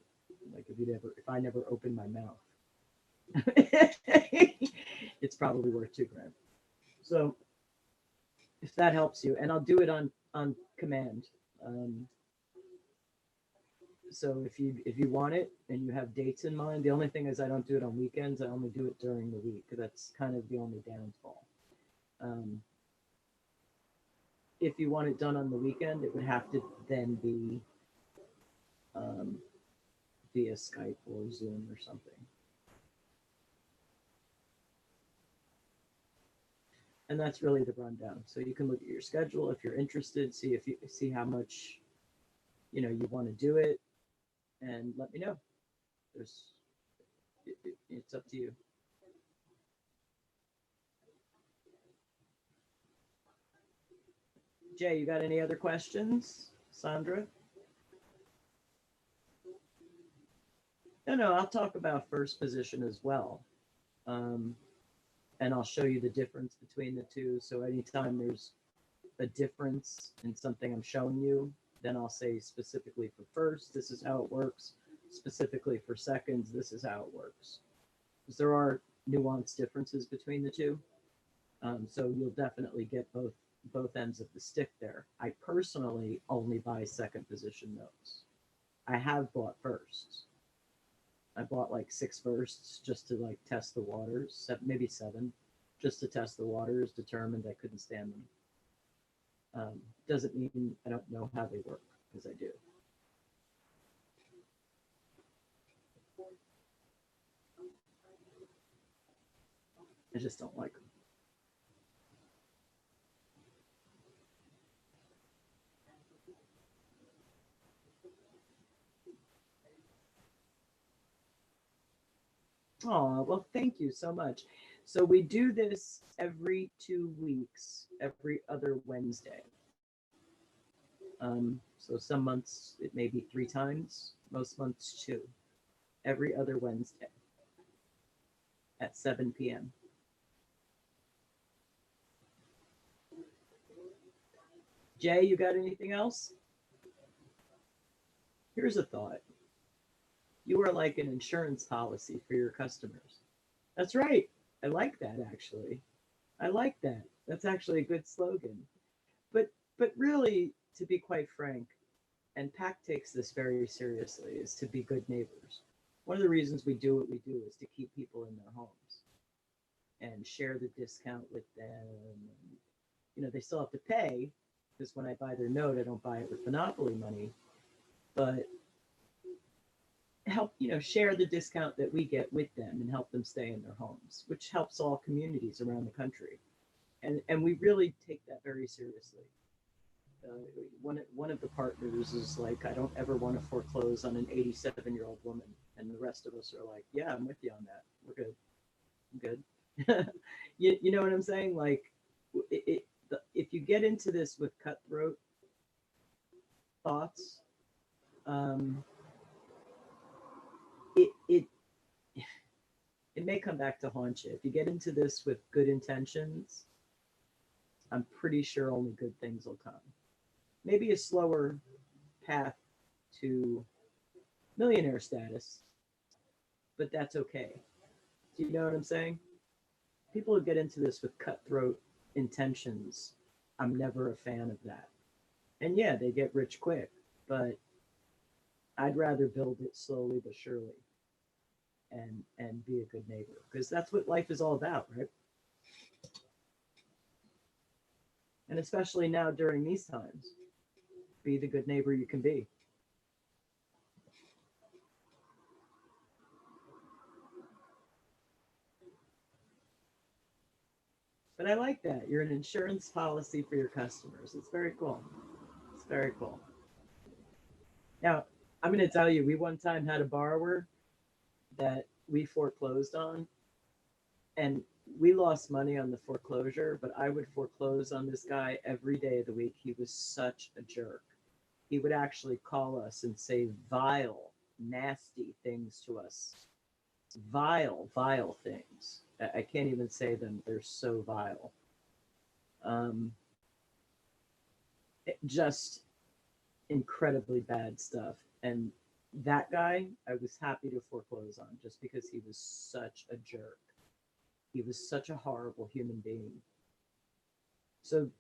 Like if I never open my mouth, it's probably worth $2,000. So if that helps you, and I'll do it on command. So if you want it and you have dates in mind, the only thing is I don't do it on weekends. I only do it during the week. That's kind of the only downfall. If you want it done on the weekend, it would have to then be via Skype or Zoom or something. And that's really the rundown. So you can look at your schedule if you're interested, see how much you want to do it, and let me know. It's up to you. Jay, you got any other questions? Sandra? No, I'll talk about first position as well. And I'll show you the difference between the two. So anytime there's a difference in something I'm showing you, then I'll say specifically for first, this is how it works. Specifically for seconds, this is how it works. Because there are nuanced differences between the two. So you'll definitely get both ends of the stick there. I personally only buy second position notes. I have bought firsts. I bought like 6 firsts just to like test the waters, maybe 7, just to test the waters, determined I couldn't stand them. Doesn't mean I don't know how they work, because I do. I just don't like them. Oh, well, thank you so much. So we do this every 2 weeks, every other Wednesday. So some months it may be 3 times, most months 2, every other Wednesday at 7 p.m. Jay, you got anything else? Here's a thought. You are like an insurance policy for your customers. That's right. I like that, actually. I like that. That's actually a good slogan. But really, to be quite frank, and PAC takes this very seriously, is to be good neighbors. One of the reasons we do what we do is to keep people in their homes and share the discount with them. They still have to pay, because when I buy their note, I don't buy it with Monopoly money, but help, share the discount that we get with them and help them stay in their homes, which helps all communities around the country. And we really take that very seriously. One of the partners is like, I don't ever want to foreclose on an 87-year-old woman. And the rest of us are like, yeah, I'm with you on that. We're good. I'm good. you know what I'm saying? Like, if you get into this with cutthroat thoughts, it may come back to haunt you. If you get into this with good intentions, I'm pretty sure only good things will come. Maybe a slower path to millionaire status, but that's okay. Do you know what I'm saying? people who get into this with cutthroat intentions, I'm never a fan of that. And yeah, they get rich quick, but I'd rather build it slowly but surely and be a good neighbor, because that's what life is all about, right? And especially now during these times, be the good neighbor you can be. But I like that. You're an insurance policy for your customers. It's very cool. It's very cool. Now, I'm going to tell you, we one time had a borrower that we foreclosed on, and we lost money on the foreclosure, but I would foreclose on this guy every day of the week. He was such a jerk. He would actually call us and say vile, nasty things to us. Vile, vile things. I can't even say them. They're so vile. Just incredibly bad stuff. And that guy, I was happy to foreclose on just because he was such a jerk. He was such a horrible human being. So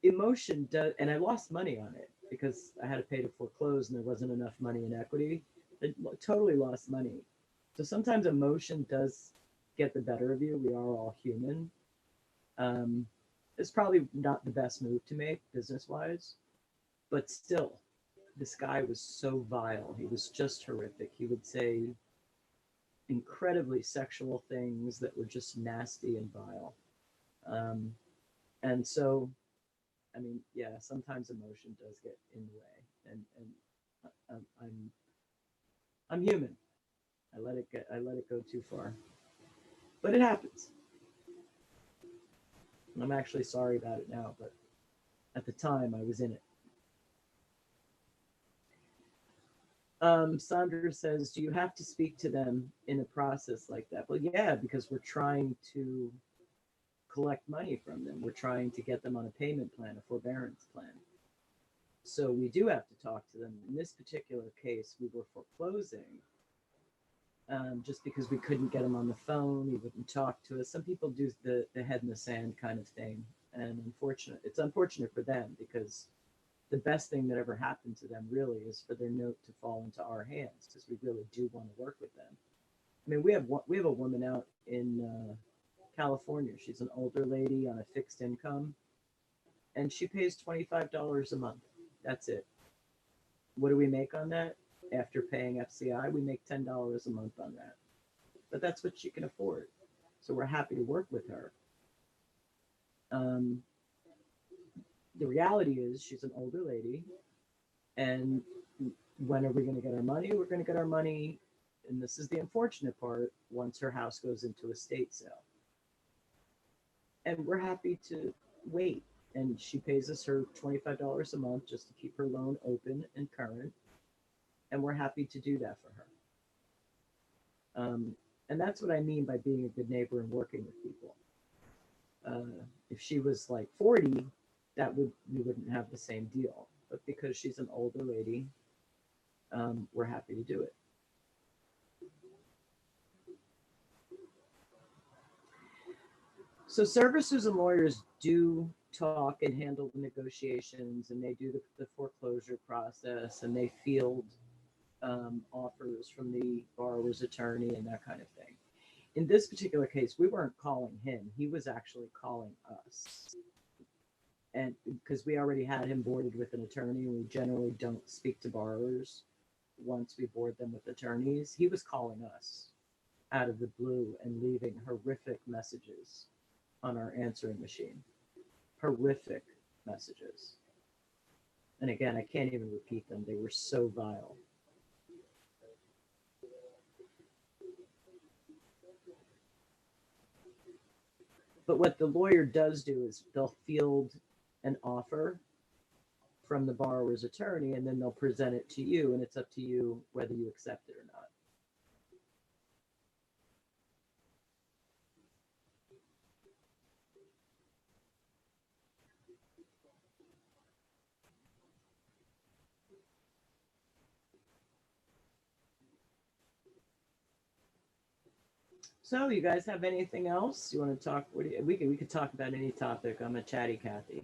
emotion does, and I lost money on it because I had to pay to foreclose and there wasn't enough money in equity. I totally lost money. So sometimes emotion does get the better of you. We are all human. It's probably not the best move to make business-wise, but still, this guy was so vile. He was just horrific. He would say incredibly sexual things that were just nasty and vile. And so, I mean, yeah, sometimes emotion does get in the way, and I'm human. I let it go too far, but it happens. And I'm actually sorry about it now, but at the time I was in it. Sandra says, do you have to speak to them in a process like that? Well, yeah, because we're trying to collect money from them. We're trying to get them on a payment plan, a forbearance plan. So we do have to talk to them. In this particular case, we were foreclosing just because we couldn't get them on the phone. He wouldn't talk to us. Some people do the head in the sand kind of thing. And it's unfortunate for them, because the best thing that ever happened to them really is for their note to fall into our hands, because we really do want to work with them. I mean, we have a woman out in California. She's an older lady on a fixed income, and she pays $25 a month. That's it. What do we make on that? After paying FCI, we make $10 a month on that. But that's what she can afford. So we're happy to work with her. The reality is she's an older lady, and when are we going to get our money? We're going to get our money, and this is the unfortunate part, once her house goes into estate sale. And we're happy to wait. And she pays us her $25 a month just to keep her loan open and current. And we're happy to do that for her. And that's what I mean by being a good neighbor and working with people. If she was like 40, we wouldn't have the same deal. But because she's an older lady, we're happy to do it. So servicers and lawyers do talk and handle the negotiations, and they do the foreclosure process, and they field offers from the borrower's attorney and that kind of thing. In this particular case, we weren't calling him. He was actually calling us. And because we already had him boarded with an attorney, and we generally don't speak to borrowers once we board them with attorneys, he was calling us out of the blue and leaving horrific messages on our answering machine. Horrific messages. And again, I can't even repeat them. They were so vile. But what the lawyer does do is they'll field an offer from the borrower's attorney, and then they'll present it to you, and it's up to you whether you accept it or not. So you guys have anything else you want to talk? What do you, we could talk about any topic. I'm a chatty Cathy.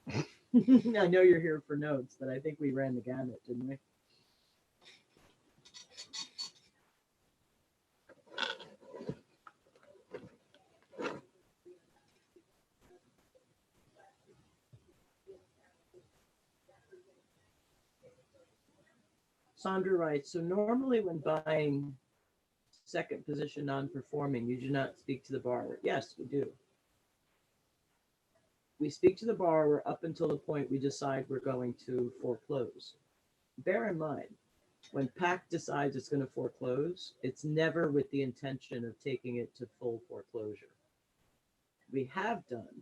I know you're here for notes, but I think we ran the gamut, didn't we? Sandra writes, so normally when buying second position non-performing, you do not speak to the borrower. Yes, we do. We speak to the borrower up until the point we decide we're going to foreclose. Bear in mind, when PAC decides it's going to foreclose, it's never with the intention of taking it to full foreclosure. We have done,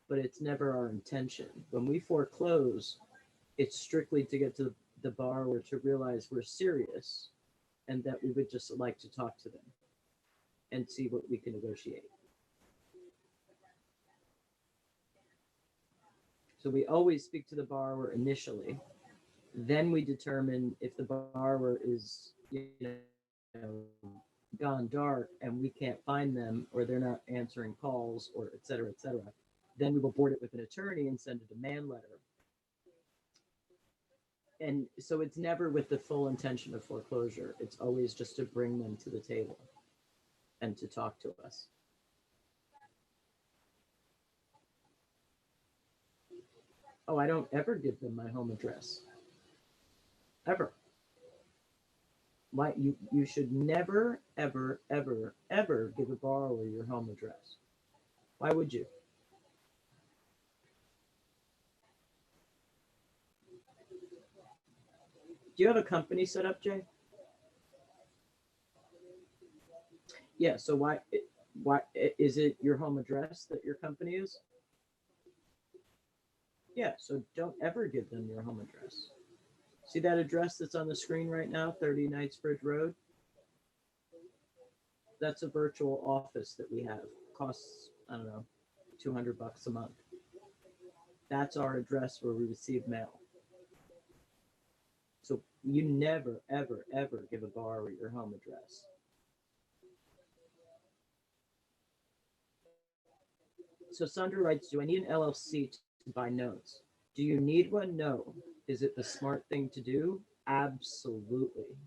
but it's never our intention. When we foreclose, it's strictly to get to the borrower to realize we're serious and that we would just like to talk to them and see what we can negotiate. So we always speak to the borrower initially. Then we determine if the borrower is, gone dark and we can't find them, or they're not answering calls, or et cetera, et cetera. Then we will board it with an attorney and send a demand letter. And so it's never with the full intention of foreclosure. It's always just to bring them to the table and to talk to us. Oh, I don't ever give them my home address. Ever. Why you should never, ever, ever, ever give a borrower your home address. Why would you? Do you have a company set up, Jay? Yeah, so why is it your home address that your company is? Yeah, so don't ever give them your home address. See that address that's on the screen right now, 30 Knightsbridge Road? That's a virtual office that we have. Costs, I don't know, $200 a month. That's our address where we receive mail. So you never, ever, ever give a borrower your home address. So Sandra writes, do I need an LLC to buy notes? Do you need one? No. Is it the smart thing to do? Absolutely.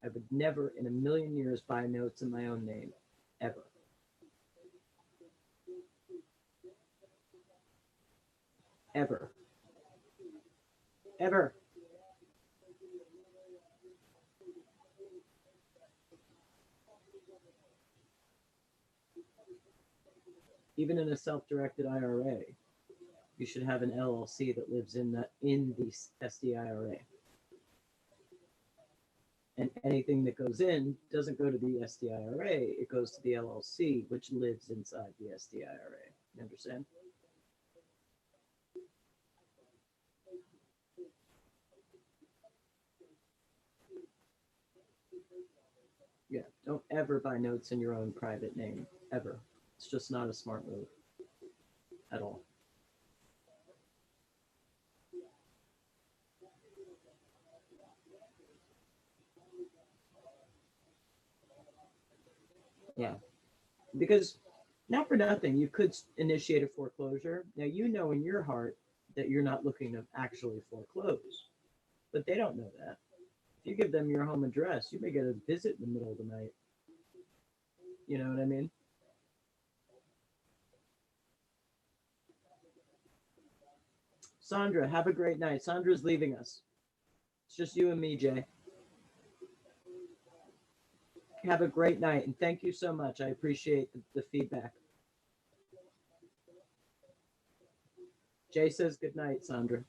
I would never in a million years buy notes in my own name, ever. Ever. Ever. Even in a self-directed IRA, you should have an LLC that lives in the SDIRA. And anything that goes in doesn't go to the SDIRA, it goes to the LLC, which lives inside the SDIRA. You understand? Yeah, don't ever buy notes in your own private name, ever. It's just not a smart move at all. Yeah, because not for nothing, you could initiate a foreclosure. Now, you know in your heart that you're not looking to actually foreclose, but they don't know that. If you give them your home address, you may get a visit in the middle of the night. You know what I mean? Sandra, have a great night. Sandra's leaving us. It's just you and me, Jay. Have a great night, and thank you so much. I appreciate the feedback. Jay says good night, Sandra.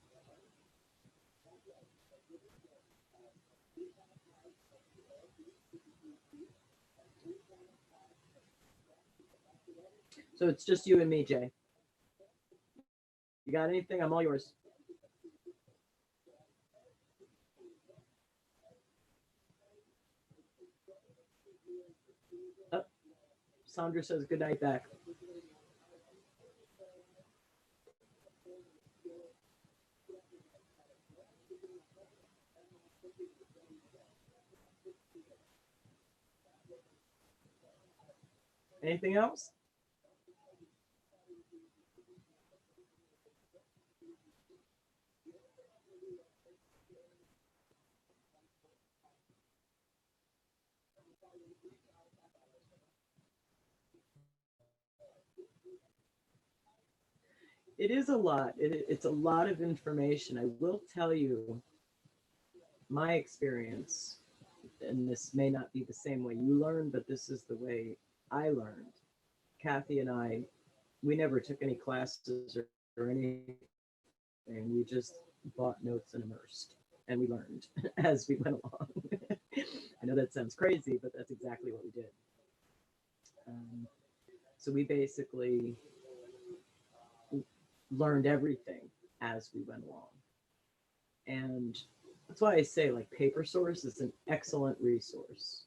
So it's just you and me, Jay. You got anything? I'm all yours. Oh, Sandra says good night back. Anything else? It is a lot. It's a lot of information. I will tell you my experience, and this may not be the same way you learn, but this is the way I learned. Kathy and I, we never took any classes or anything. We just bought notes and immersed, and we learned as we went along. I know that sounds crazy, but that's exactly what we did. So we basically learned everything as we went along. And that's why I say like Paper Source is an excellent resource.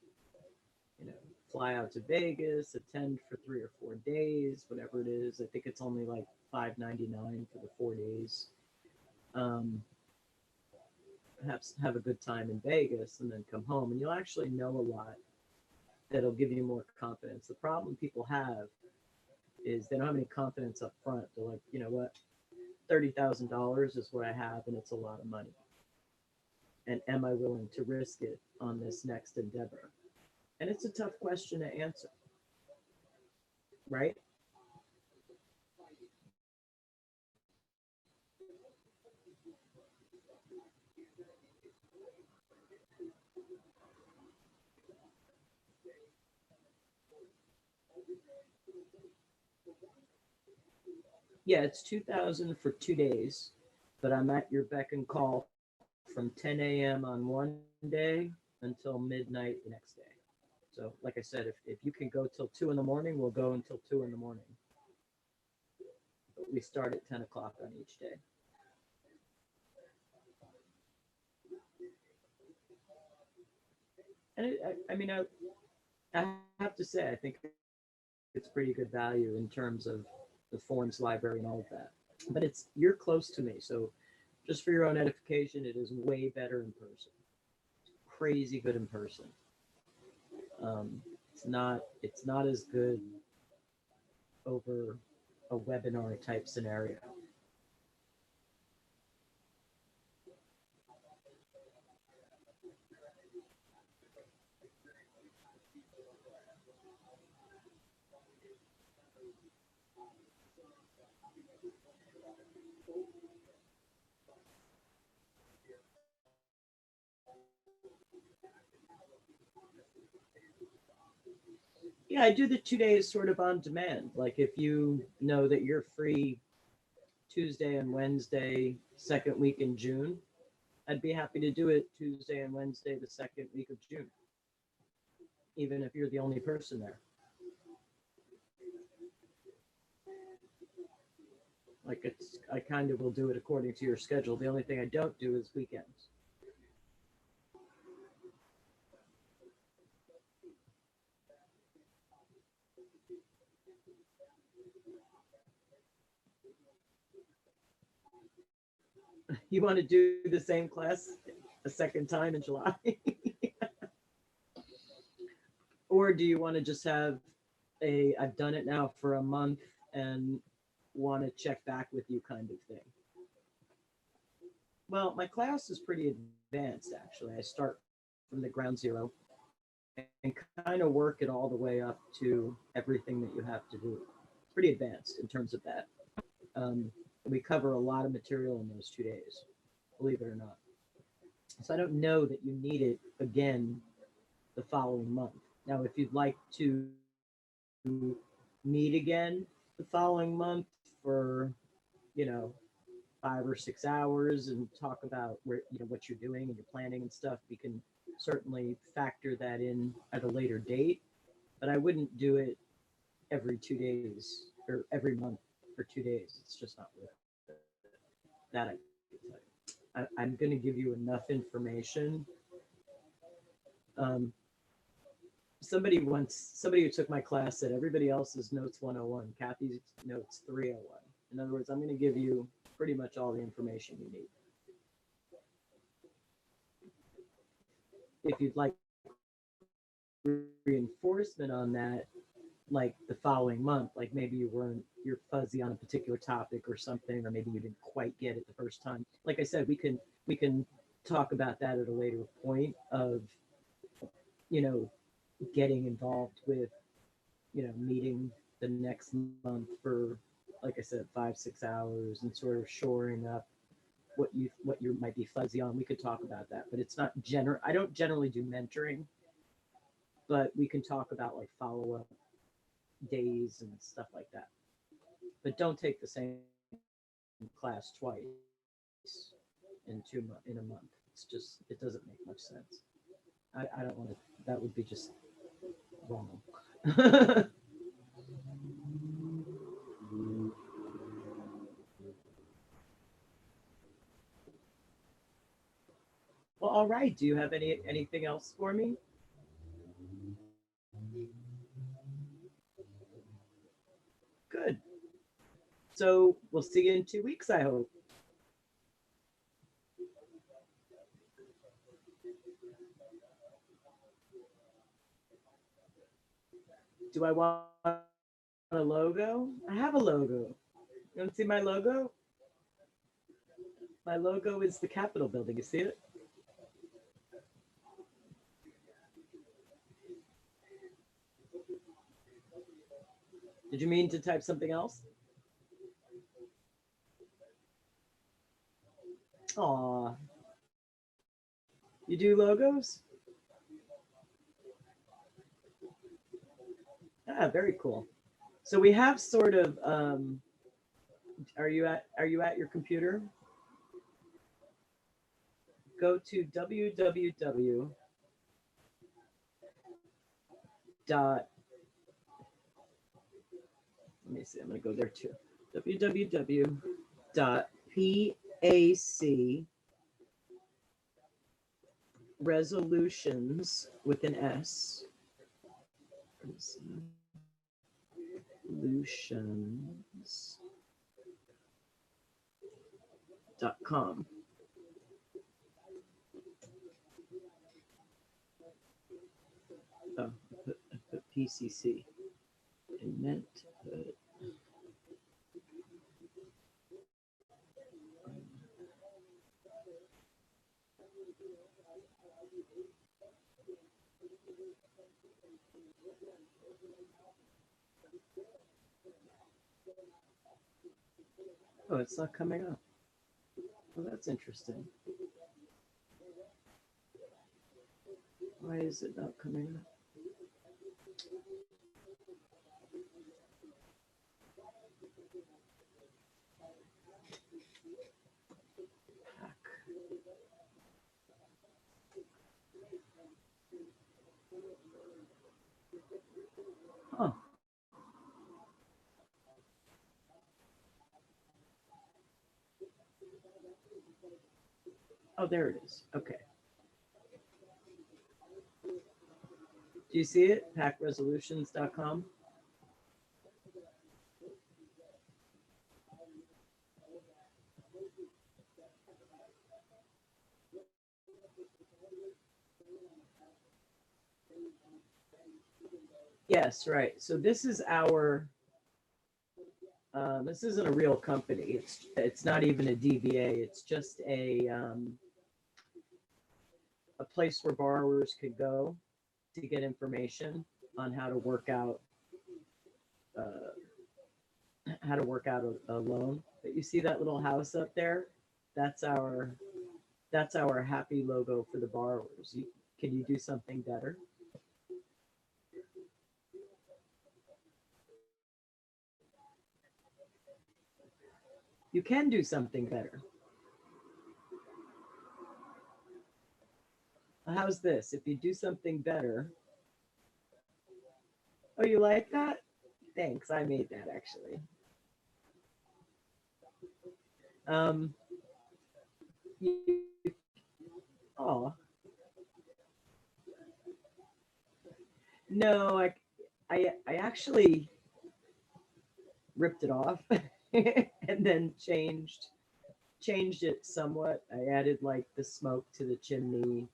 You know, fly out to Vegas, attend for 3 or 4 days, whatever it is. I think it's only like $5.99 for the 4 days. Have a good time in Vegas and then come home, and you'll actually know a lot that'll give you more confidence. The problem people have is they don't have any confidence up front. They're like, you know what, $30,000 is what I have, and it's a lot of money. And am I willing to risk it on this next endeavor? And it's a tough question to answer, right? Yeah, it's 2,000 for 2 days, but I'm at your beck and call from 10 a.m. on one day until midnight the next day. So like I said, if you can go till 2 in the morning, we'll go until 2 in the morning. But we start at 10 o'clock on each day. And I mean, I have to say, I think it's pretty good value in terms of the forms library and all of that. But you're close to me, so just for your own edification, it is way better in person. Crazy good in person. It's not as good over a webinar type scenario. Yeah, I do the 2 days sort of on demand. Like if you know that you're free Tuesday and Wednesday, second week in June, I'd be happy to do it Tuesday and Wednesday, the second week of June, even if you're the only person there. Like I kind of will do it according to your schedule. The only thing I don't do is weekends. You want to do the same class a second time in July? Or do you want to just have I've done it now for a month and want to check back with you kind of thing? Well, my class is pretty advanced, actually. I start from the ground zero and kind of work it all the way up to everything that you have to do. It's pretty advanced in terms of that. We cover a lot of material in those 2 days, believe it or not. So I don't know that you need it again the following month. Now, if you'd like to meet again the following month for, 5 or 6 hours and talk about where, what you're doing and your planning and stuff, we can certainly factor that in at a later date. But I wouldn't do it every 2 days or every month for 2 days. It's just not worth it. That I can tell you. I'm going to give you enough information. Somebody who took my class said everybody else's notes 101, Kathy's notes 301. In other words, I'm going to give you pretty much all the information you need. If you'd like reinforcement on that, like the following month, like maybe you're fuzzy on a particular topic or something, or maybe you didn't quite get it the first time. Like I said, we can talk about that at a later point of, you know, getting involved with, you know, meeting the next month for, like I said, 5-6 hours and sort of shoring up what you might be fuzzy on. We could talk about that, but it's not I don't generally do mentoring, but we can talk about like follow-up days and stuff like that. But don't take the same class twice in a month. It's just, it doesn't make much sense. I don't want to. That would be just wrong. Well, all right. Do you have anything else for me? Good. So we'll see you in 2 weeks, I hope. Do I want a logo? I have a logo. You want to see my logo? My logo is the Capitol building. You see it? Did you mean to type something else? Aw. You do logos? Ah, very cool. So we have sort of are you at your computer? Go to www dot, let me see, I'm going to go there too. www dot PAC resolutions with an S. Resolutions.com. Oh, I put PCC. I meant to put. Oh, it's not coming up. Well, that's interesting. Why is it not coming up? Huh. Oh, there it is. Okay. Do you see it? PACresolutions.com. Yes, right. So this is our. This isn't a real company. It's not even a DBA. It's just a place where borrowers could go to get information on uh, how to work out a loan. But you see that little house up there? That's our happy logo for the borrowers. Can you do something better? You can do something better. How's this? If you do something better. Oh, you like that? Thanks. I made that actually. Um, oh, no, I actually ripped it off and then changed it somewhat. I added like the smoke to the chimney.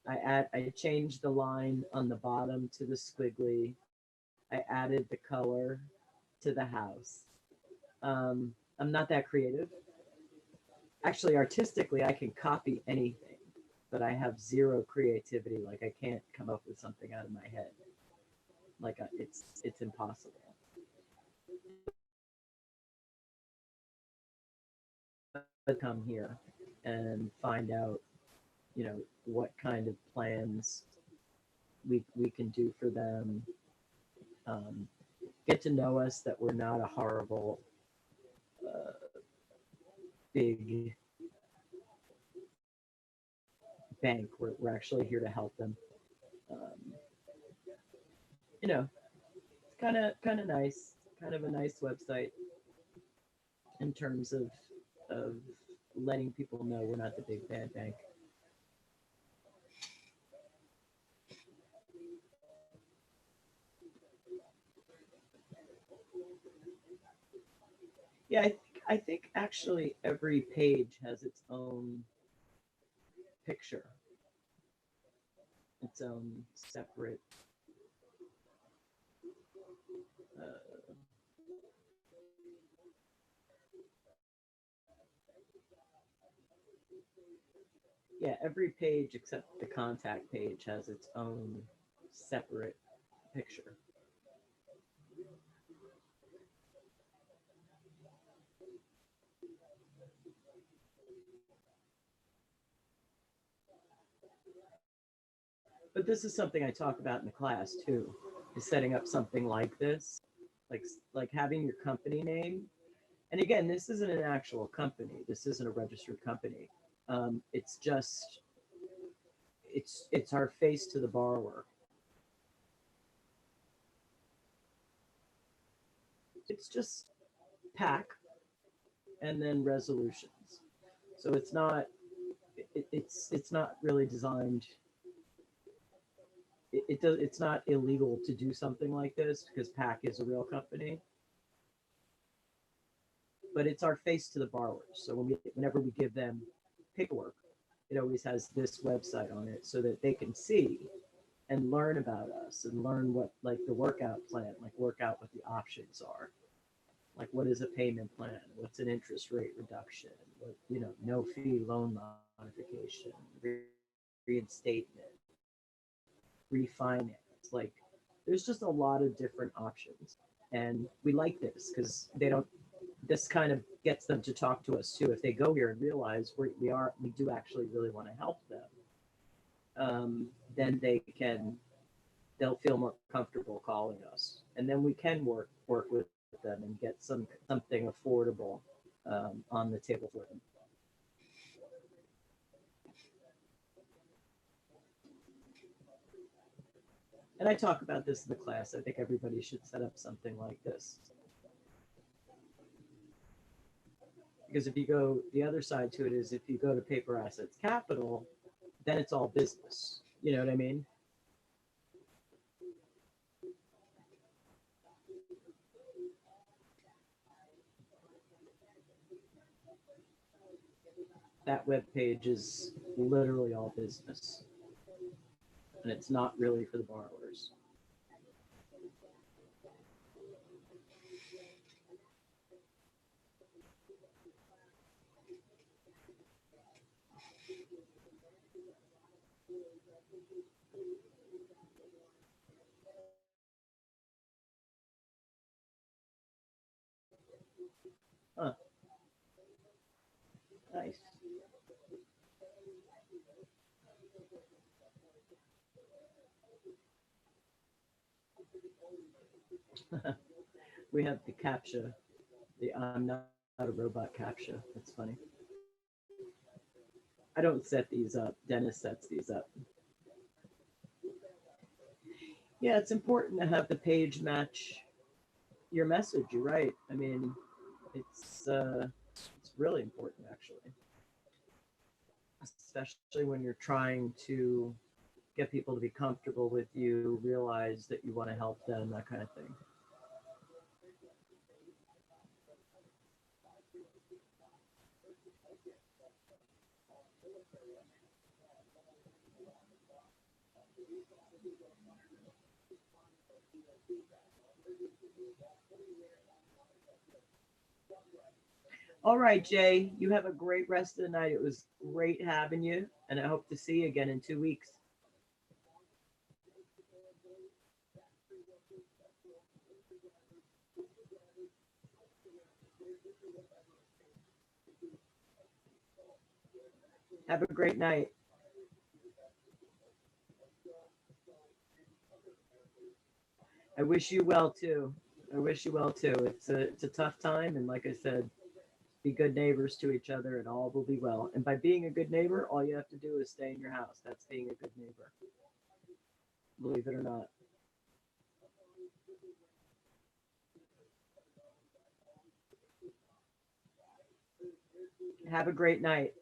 I changed the line on the bottom to the squiggly. I added the color to the house. I'm not that creative. Actually, artistically, I can copy anything, but I have zero creativity. Like I can't come up with something out of my head. Like it's impossible. But come here and find out, you know, what kind of plans we can do for them. Get to know us, that we're not a horrible big bank. We're actually here to help them. Um, you know, it's kind of nice, kind of a nice website in terms of letting people know we're not the big bad bank. Yeah, I think actually every page has its own picture, its own separate. Uh, yeah, every page except the contact page has its own separate picture. But this is something I talk about in the class too, is setting up something like this, like having your company name. And again, this isn't an actual company. This isn't a registered company. It's just it's our face to the borrower. It's just pack and then resolutions. So it's not it's not really designed. It's not illegal to do something like this because PAC is a real company, but it's our face to the borrowers. So whenever we give them paperwork, it always has this website on it so that they can see and learn about us and learn what, like, the workout plan, like work out what the options are. Like, what is a payment plan? What's an interest rate reduction? What, you know, no fee loan modification, reinstatement, refinance. Like, there's just a lot of different options. And we like this because they don't, this kind of gets them to talk to us too. If they go here and realize we do actually really want to help them, then they'll feel more comfortable calling us. And then we can work with them and get something affordable on the table for them. And I talk about this in the class. I think everybody should set up something like this. Because if you go, the other side to it is if you go to paper assets capital, then it's all business. You know what I mean? That web page is literally all business. And it's not really for the borrowers. Huh. Nice. We have the CAPTCHA, the I'm not a robot CAPTCHA. That's funny. I don't set these up. Dennis sets these up. Yeah, it's important to have the page match your message. You're right. I mean, it's really important actually, especially when you're trying to get people to be comfortable with you, realize that you want to help them, that kind of thing. All right, Jay, you have a great rest of the night. It was great having you, and I hope to see you again in 2 weeks. Have a great night. I wish you well too. I wish you well too. It's a tough time, and like I said, be good neighbors to each other, and all will be well. And by being a good neighbor, all you have to do is stay in your house. That's being a good neighbor. Believe it or not. Have a great night.